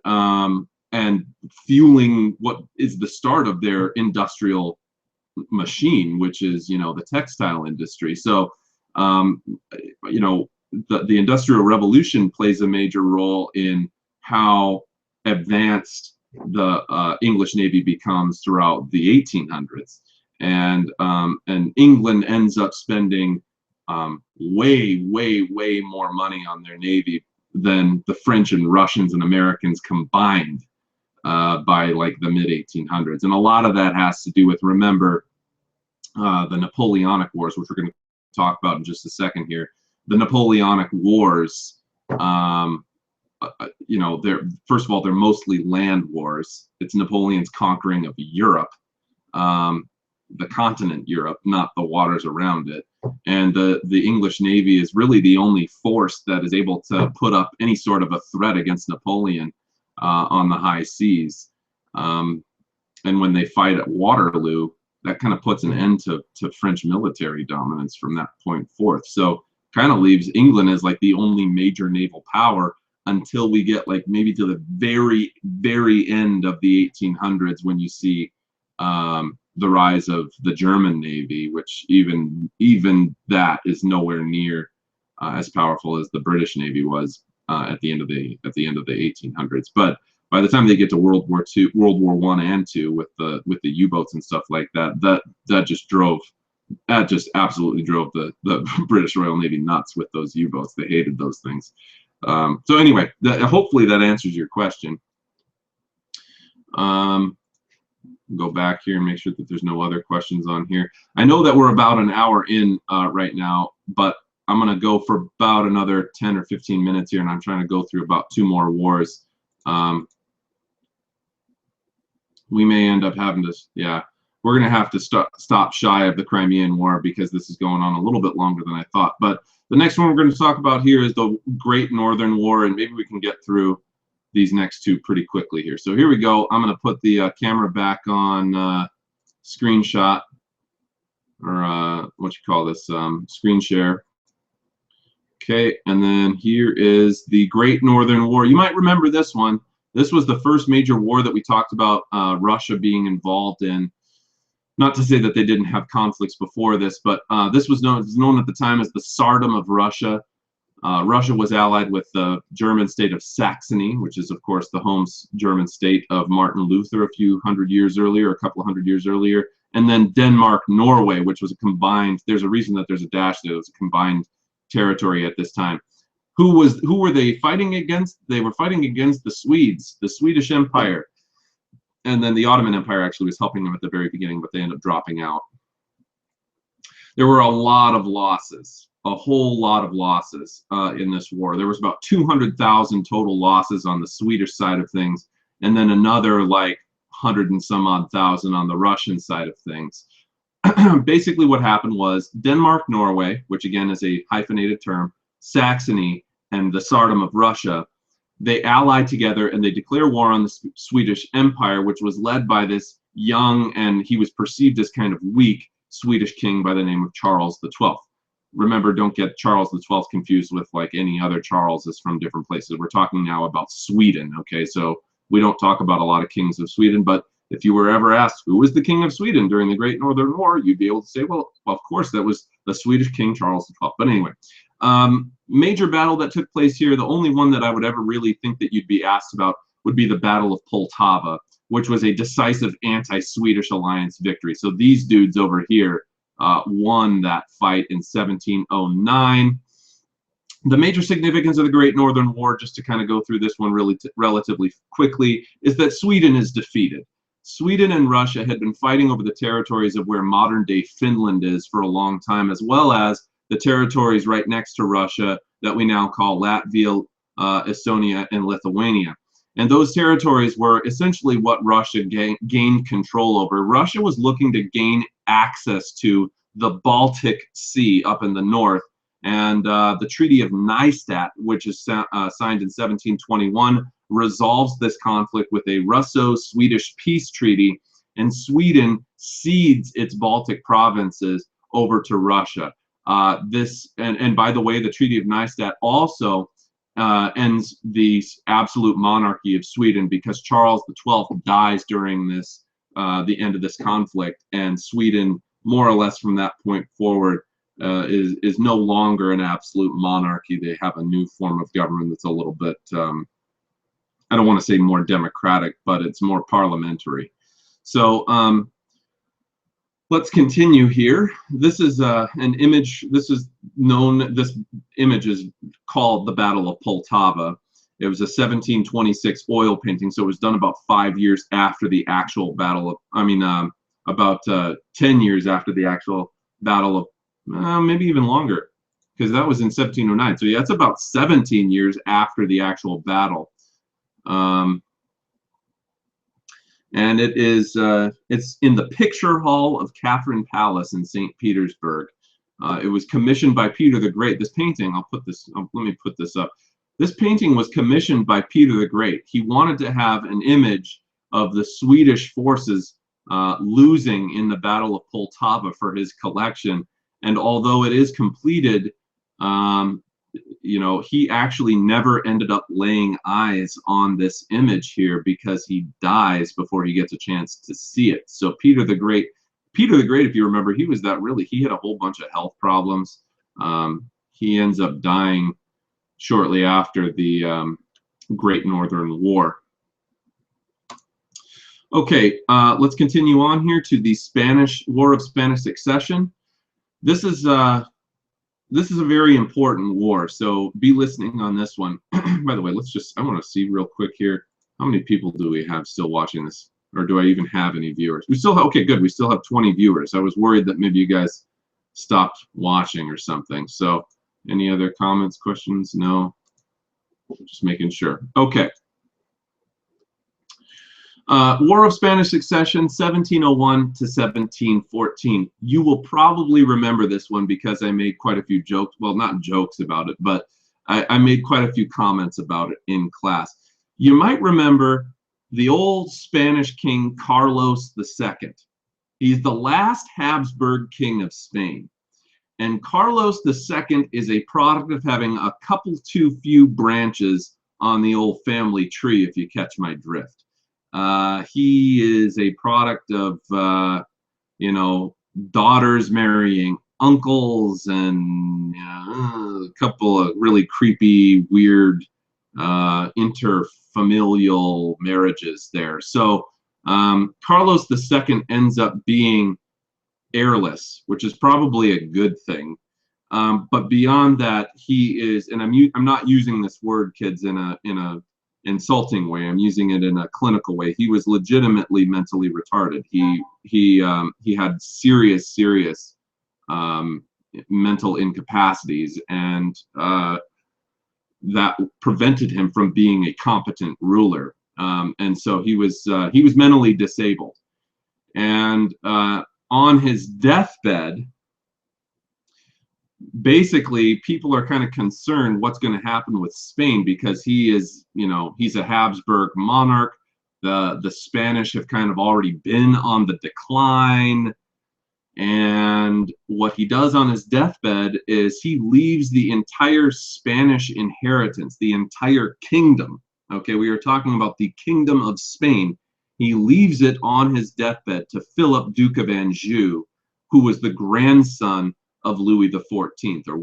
fueling what is the start of their industrial machine, which is, you know, the textile industry. So you know, the Industrial Revolution plays a major role in how advanced the English Navy becomes throughout the 1800s, and England ends up spending way more money on their navy than the French and Russians and Americans combined by like the mid 1800s, and a lot of that has to do with, remember, the Napoleonic Wars, which we're going to talk about in just a second here. The Napoleonic Wars, you know, first of all, they're mostly land wars. It's Napoleon's conquering of Europe, the continent Europe, not the waters around it. And the English Navy is really the only force that is able to put up any sort of a threat against Napoleon on the high seas. And when they fight at Waterloo, that kind of puts an end to French military dominance from that point forth. So kind of leaves England as like the only major naval power until we get like maybe to the very end of the 1800s, when you see the rise of the German Navy, which even that is nowhere near as powerful as the British Navy was at the end of the 1800s. But by the time they get to World War I and II with the U-boats and stuff like that, that just absolutely drove the British Royal Navy nuts with those U-boats. They hated those things. So anyway, hopefully that answers your question. Go back here and make sure that there's no other questions on here. I know that we're about an hour in right now, but I'm going to go for about another 10 or 15 minutes here, and I'm trying to go through about 2 more wars. We may end up having to, yeah, we're going to have to stop shy of the Crimean War because this is going on a little bit longer than I thought. But the next one we're going to talk about here is the Great Northern War, and maybe we can get through these next 2 pretty quickly here. So here we go. I'm going to put the camera back on screenshot, or what you call this, screen share. Okay, and then here is the Great Northern War. You might remember this one. This was the first major war that we talked about Russia being involved in. Not to say that they didn't have conflicts before this, but this was known at the time as the Tsardom of Russia. Russia was allied with the German state of Saxony, which is, of course, the home German state of Martin Luther a couple hundred years earlier, and then Denmark, Norway, which was a combined, there's a reason that there's a dash there, it was a combined territory at this time. Who were they fighting against? They were fighting against the Swedes, the Swedish Empire. And then the Ottoman Empire actually was helping them at the very beginning, but they ended up dropping out. There were a lot of losses, a whole lot of losses in this war. There was about 200,000 total losses on the Swedish side of things, and then another like 100 and some odd thousand on the Russian side of things. Basically what happened was Denmark, Norway, which again is a hyphenated term, Saxony, and the Tsardom of Russia, they allied together and they declare war on the Swedish Empire, which was led by this young, and he was perceived as kind of weak, Swedish king by the name of Charles XII. Remember, don't get Charles XII confused with like any other Charleses from different places. We're talking now about Sweden, okay? So we don't talk about a lot of kings of Sweden, but if you were ever asked who was the king of Sweden during the Great Northern War, you'd be able to say, well, of course, that was the Swedish king Charles XII. But anyway, major battle that took place here, the only one that I would ever really think that you'd be asked about would be the Battle of Poltava, which was a decisive anti-Swedish alliance victory. So these dudes over here won that fight in 1709. The major significance of the Great Northern War, just to kind of go through this one really relatively quickly, is that Sweden is defeated. Sweden and Russia had been fighting over the territories of where modern-day Finland is for a long time, as well as the territories right next to Russia that we now call Latvia, Estonia, and Lithuania. And those territories were essentially what Russia gained control over. Russia was looking to gain access to the Baltic Sea up in the north. And the Treaty of Nystadt, which is signed in 1721, resolves this conflict with a Russo-Swedish peace treaty, and Sweden cedes its Baltic provinces over to Russia. And by the way, the Treaty of Nystadt also ends the absolute monarchy of Sweden, because Charles XII dies during this the end of this conflict, and Sweden, more or less from that point forward, is no longer an absolute monarchy. They have a new form of government that's a little bit, I don't want to say more democratic, but it's more parliamentary. So let's continue here. This is an image. This image is called the Battle of Poltava. It was a 1726 oil painting, so it was done about 5 years after the actual battle of, about 10 years after the actual battle of, maybe even longer, because that was in 1709. So yeah, it's about 17 years after the actual battle. And it is it's in the picture hall of Catherine Palace in St. Petersburg. It was commissioned by Peter the Great. This painting, let me put this up. This painting was commissioned by Peter the Great. He wanted to have an image of the Swedish forces losing in the Battle of Poltava for his collection. And although it is completed, he actually never ended up laying eyes on this image here, because he dies before he gets a chance to see it. So Peter the Great, if you remember, he had a whole bunch of health problems. He ends up dying shortly after the Great Northern War. Okay, let's continue on here to the War of Spanish Succession. This is a very important war, so be listening on this one. By the way, I want to see real quick here, how many people do we have still watching this, or do I even have any viewers? We still have, okay, good, we still have 20 viewers. I was worried that maybe you guys stopped watching or something. So any other comments, questions? No, just making sure. Okay. War of Spanish Succession, 1701 to 1714. You will probably remember this one because I made quite a few jokes, well, not jokes about it, but I made quite a few comments about it in class. You might remember the old Spanish king Carlos II. He's the last Habsburg king of Spain. And Carlos II is a product of having a couple too few branches on the old family tree, if you catch my drift. He is a product of, daughters marrying uncles, and a couple of really creepy, weird interfamilial marriages there. So Carlos II ends up being heirless, which is probably a good thing. But beyond that, he is, and I'm not using this word, kids, in a insulting way. I'm using it in a clinical way. He was legitimately mentally retarded. He had serious mental incapacities, and that prevented him from being a competent ruler. And so he was mentally disabled. And on his deathbed, basically, people are kind of concerned what's going to happen with Spain, because he is, he's a Habsburg monarch. The Spanish have kind of already been on the decline. And what he does on his deathbed is he leaves the entire Spanish inheritance, the entire kingdom. Okay, we are talking about the Kingdom of Spain. He leaves it on his deathbed to Philip, Duke of Anjou, who was the grandson of Louis XIV, or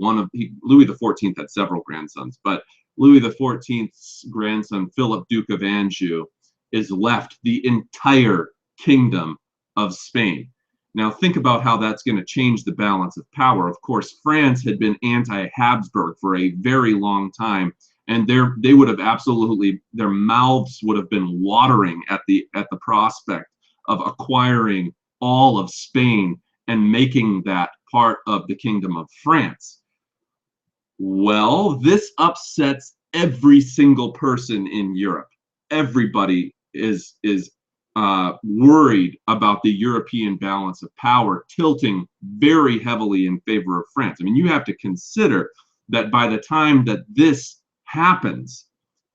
Louis XIV had several grandsons, but Louis XIV's grandson, Philip, Duke of Anjou, is left the entire Kingdom of Spain. Now think about how that's going to change the balance of power. Of course, France had been anti-Habsburg for a very long time, and they would have absolutely, their mouths would have been watering at the prospect of acquiring all of Spain and making that part of the Kingdom of France. Well, this upsets every single person in Europe, everybody is worried about the European balance of power tilting very heavily in favor of France. I mean, you have to consider that by the time that this happens,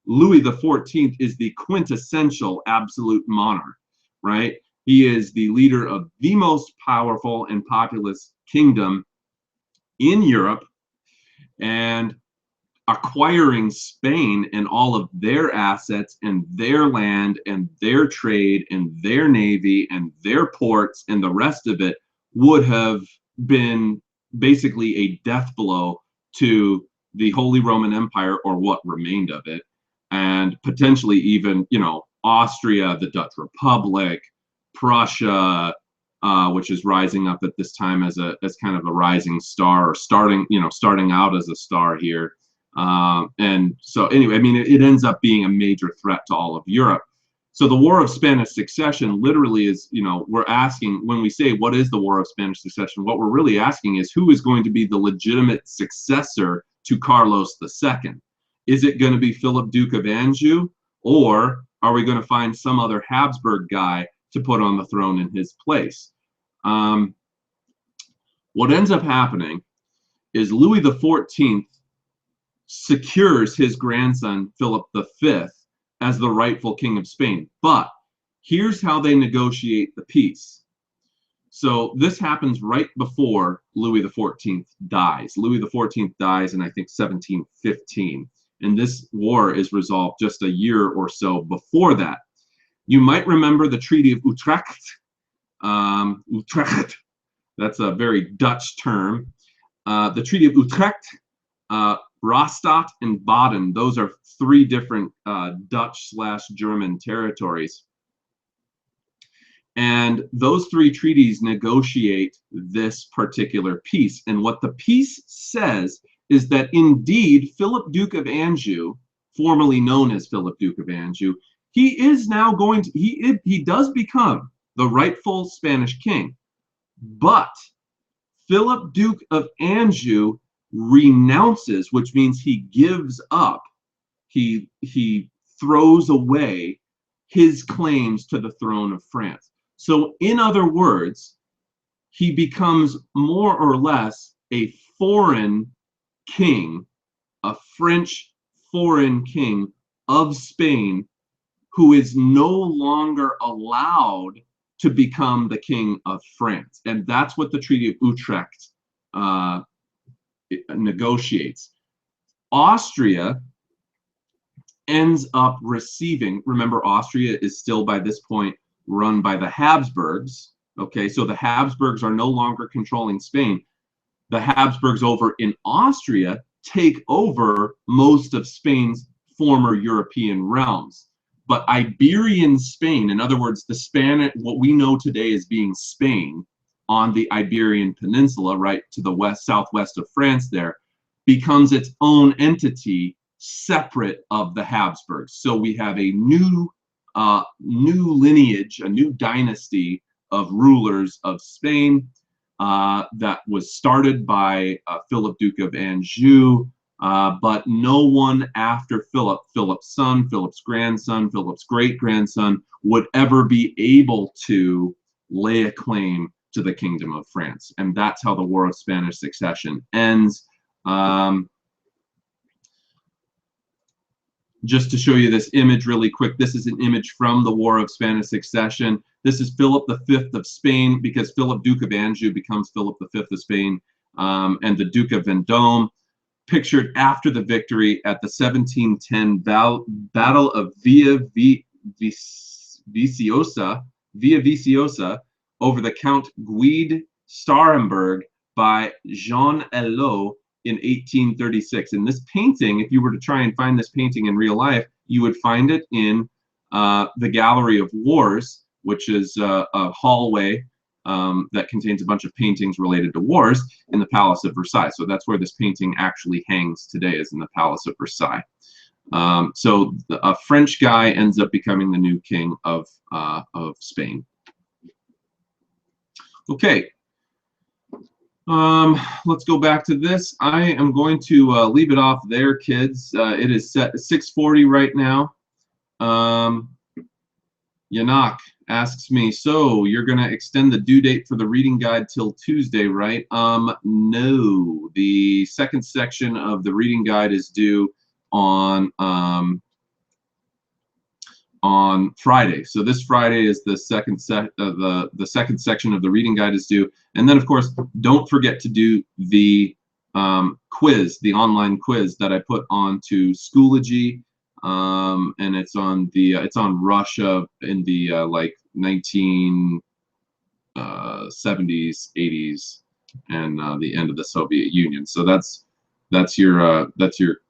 Louis XIV is the quintessential absolute monarch, right? He is the leader of the most powerful and populous kingdom in Europe, and acquiring Spain and all of their assets and their land and their trade and their navy and their ports and the rest of it would have been basically a death blow to the Holy Roman Empire, or what remained of it, and potentially even, you know, Austria, the Dutch Republic, Prussia, which is rising up at this time as kind of a rising star, or starting out as a star here. And so anyway, I mean, it ends up being a major threat to all of Europe. So the War of Spanish Succession literally is, you know, we're asking, when we say what is the War of Spanish Succession, what we're really asking is who is going to be the legitimate successor to Carlos II? Is it going to be Philip, Duke of Anjou, or are we going to find some other Habsburg guy to put on the throne in his place? What ends up happening is Louis XIV secures his grandson Philip V as the rightful king of Spain. But here's how they negotiate the peace. So this happens right before Louis XIV dies. Louis XIV dies in, I think, 1715. And this war is resolved just a year or so before that. You might remember the Treaty of Utrecht. Utrecht, that's a very Dutch term. The Treaty of Utrecht, Rastatt, and Baden, those are three different Dutch/German territories. And those three treaties negotiate this particular peace. And what the peace says is that indeed Philip, Duke of Anjou, formerly known as Philip, Duke of Anjou, he is now going to, he does become the rightful Spanish king. But Philip, Duke of Anjou, renounces, which means he gives up, he throws away his claims to the throne of France. So in other words, he becomes more or less a foreign king, a French foreign king of Spain, who is no longer allowed to become the king of France. And that's what the Treaty of Utrecht negotiates. Austria ends up receiving, remember, Austria is still by this point run by the Habsburgs. Okay, so the Habsburgs are no longer controlling Spain. The Habsburgs over in Austria take over most of Spain's former European realms. But Iberian Spain, in other words, the Spanish, what we know today as being Spain on the Iberian Peninsula, right to the west, southwest of France there, becomes its own entity separate of the Habsburgs. So we have a new lineage, a new dynasty of rulers of Spain that was started by Philip, Duke of Anjou, but no one after Philip, Philip's son, Philip's grandson, Philip's great-grandson, would ever be able to lay a claim to the Kingdom of France. And that's how the War of Spanish Succession ends. Just to show you this image really quick, this is an image from the War of Spanish Succession. This is Philip V of Spain, because Philip, Duke of Anjou, becomes Philip V of Spain, and the Duke of Vendôme, pictured after the victory at the 1710 Battle of Villa Viciosa over the Count Guide Starhemberg by Jean Helot in 1836. And this painting, if you were to try and find this painting in real life, you would find it in the Gallery of Wars, which is a hallway that contains a bunch of paintings related to wars in the Palace of Versailles. So that's where this painting actually hangs today, is in the Palace of Versailles. So a French guy ends up becoming the new king of Spain. Okay. Let's go back to this. I am going to leave it off there, kids. It is set 6:40 right now. Yanak asks me, so you're going to extend the due date for the reading guide till Tuesday, right? No. The second section of the reading guide is due on Friday. So this Friday is the second the second section of the reading guide is due. And then, of course, don't forget to do the quiz, the online quiz that I put onto Schoology. And it's on Russia in the like 1970s, 80s, and the end of the Soviet Union. So that's your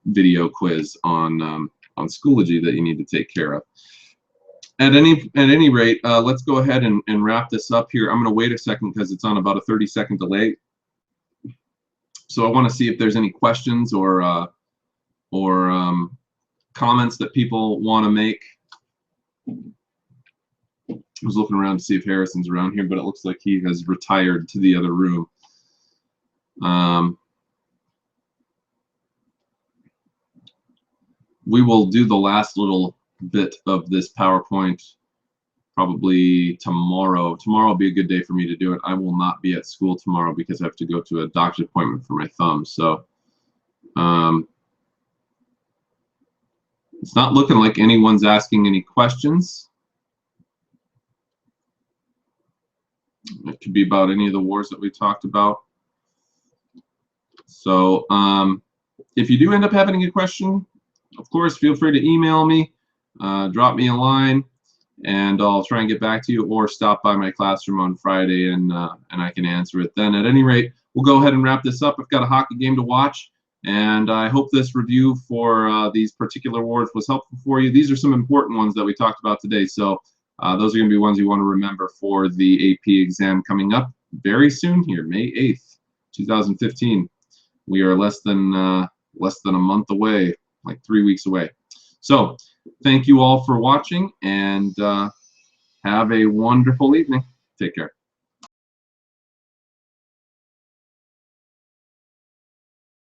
video quiz on Schoology that you need to take care of. At any rate, let's go ahead and wrap this up here. I'm going to wait a second because it's on about a 30-second delay. So I want to see if there's any questions or comments that people want to make. I was looking around to see if Harrison's around here, but it looks like he has retired to the other room. We will do the last little bit of this PowerPoint probably tomorrow. Tomorrow will be a good day for me to do it. I will not be at school tomorrow because I have to go to a doctor's appointment for my thumb. So it's not looking like anyone's asking any questions. It could be about any of the wars that we talked about. So if you do end up having a question, of course, feel free to email me, drop me a line, and I'll try and get back to you, or stop by my classroom on Friday and I can answer it then. At any rate, we'll go ahead and wrap this up. I've got a hockey game to watch, and I hope this review for these particular wars was helpful for you. These are some important ones that we talked about today, so those are going to be ones you want to remember for the AP exam coming up very soon here, May 8th, 2015. We are less than a month away, like 3 weeks away. So thank you all for watching, and have a wonderful evening. Take care.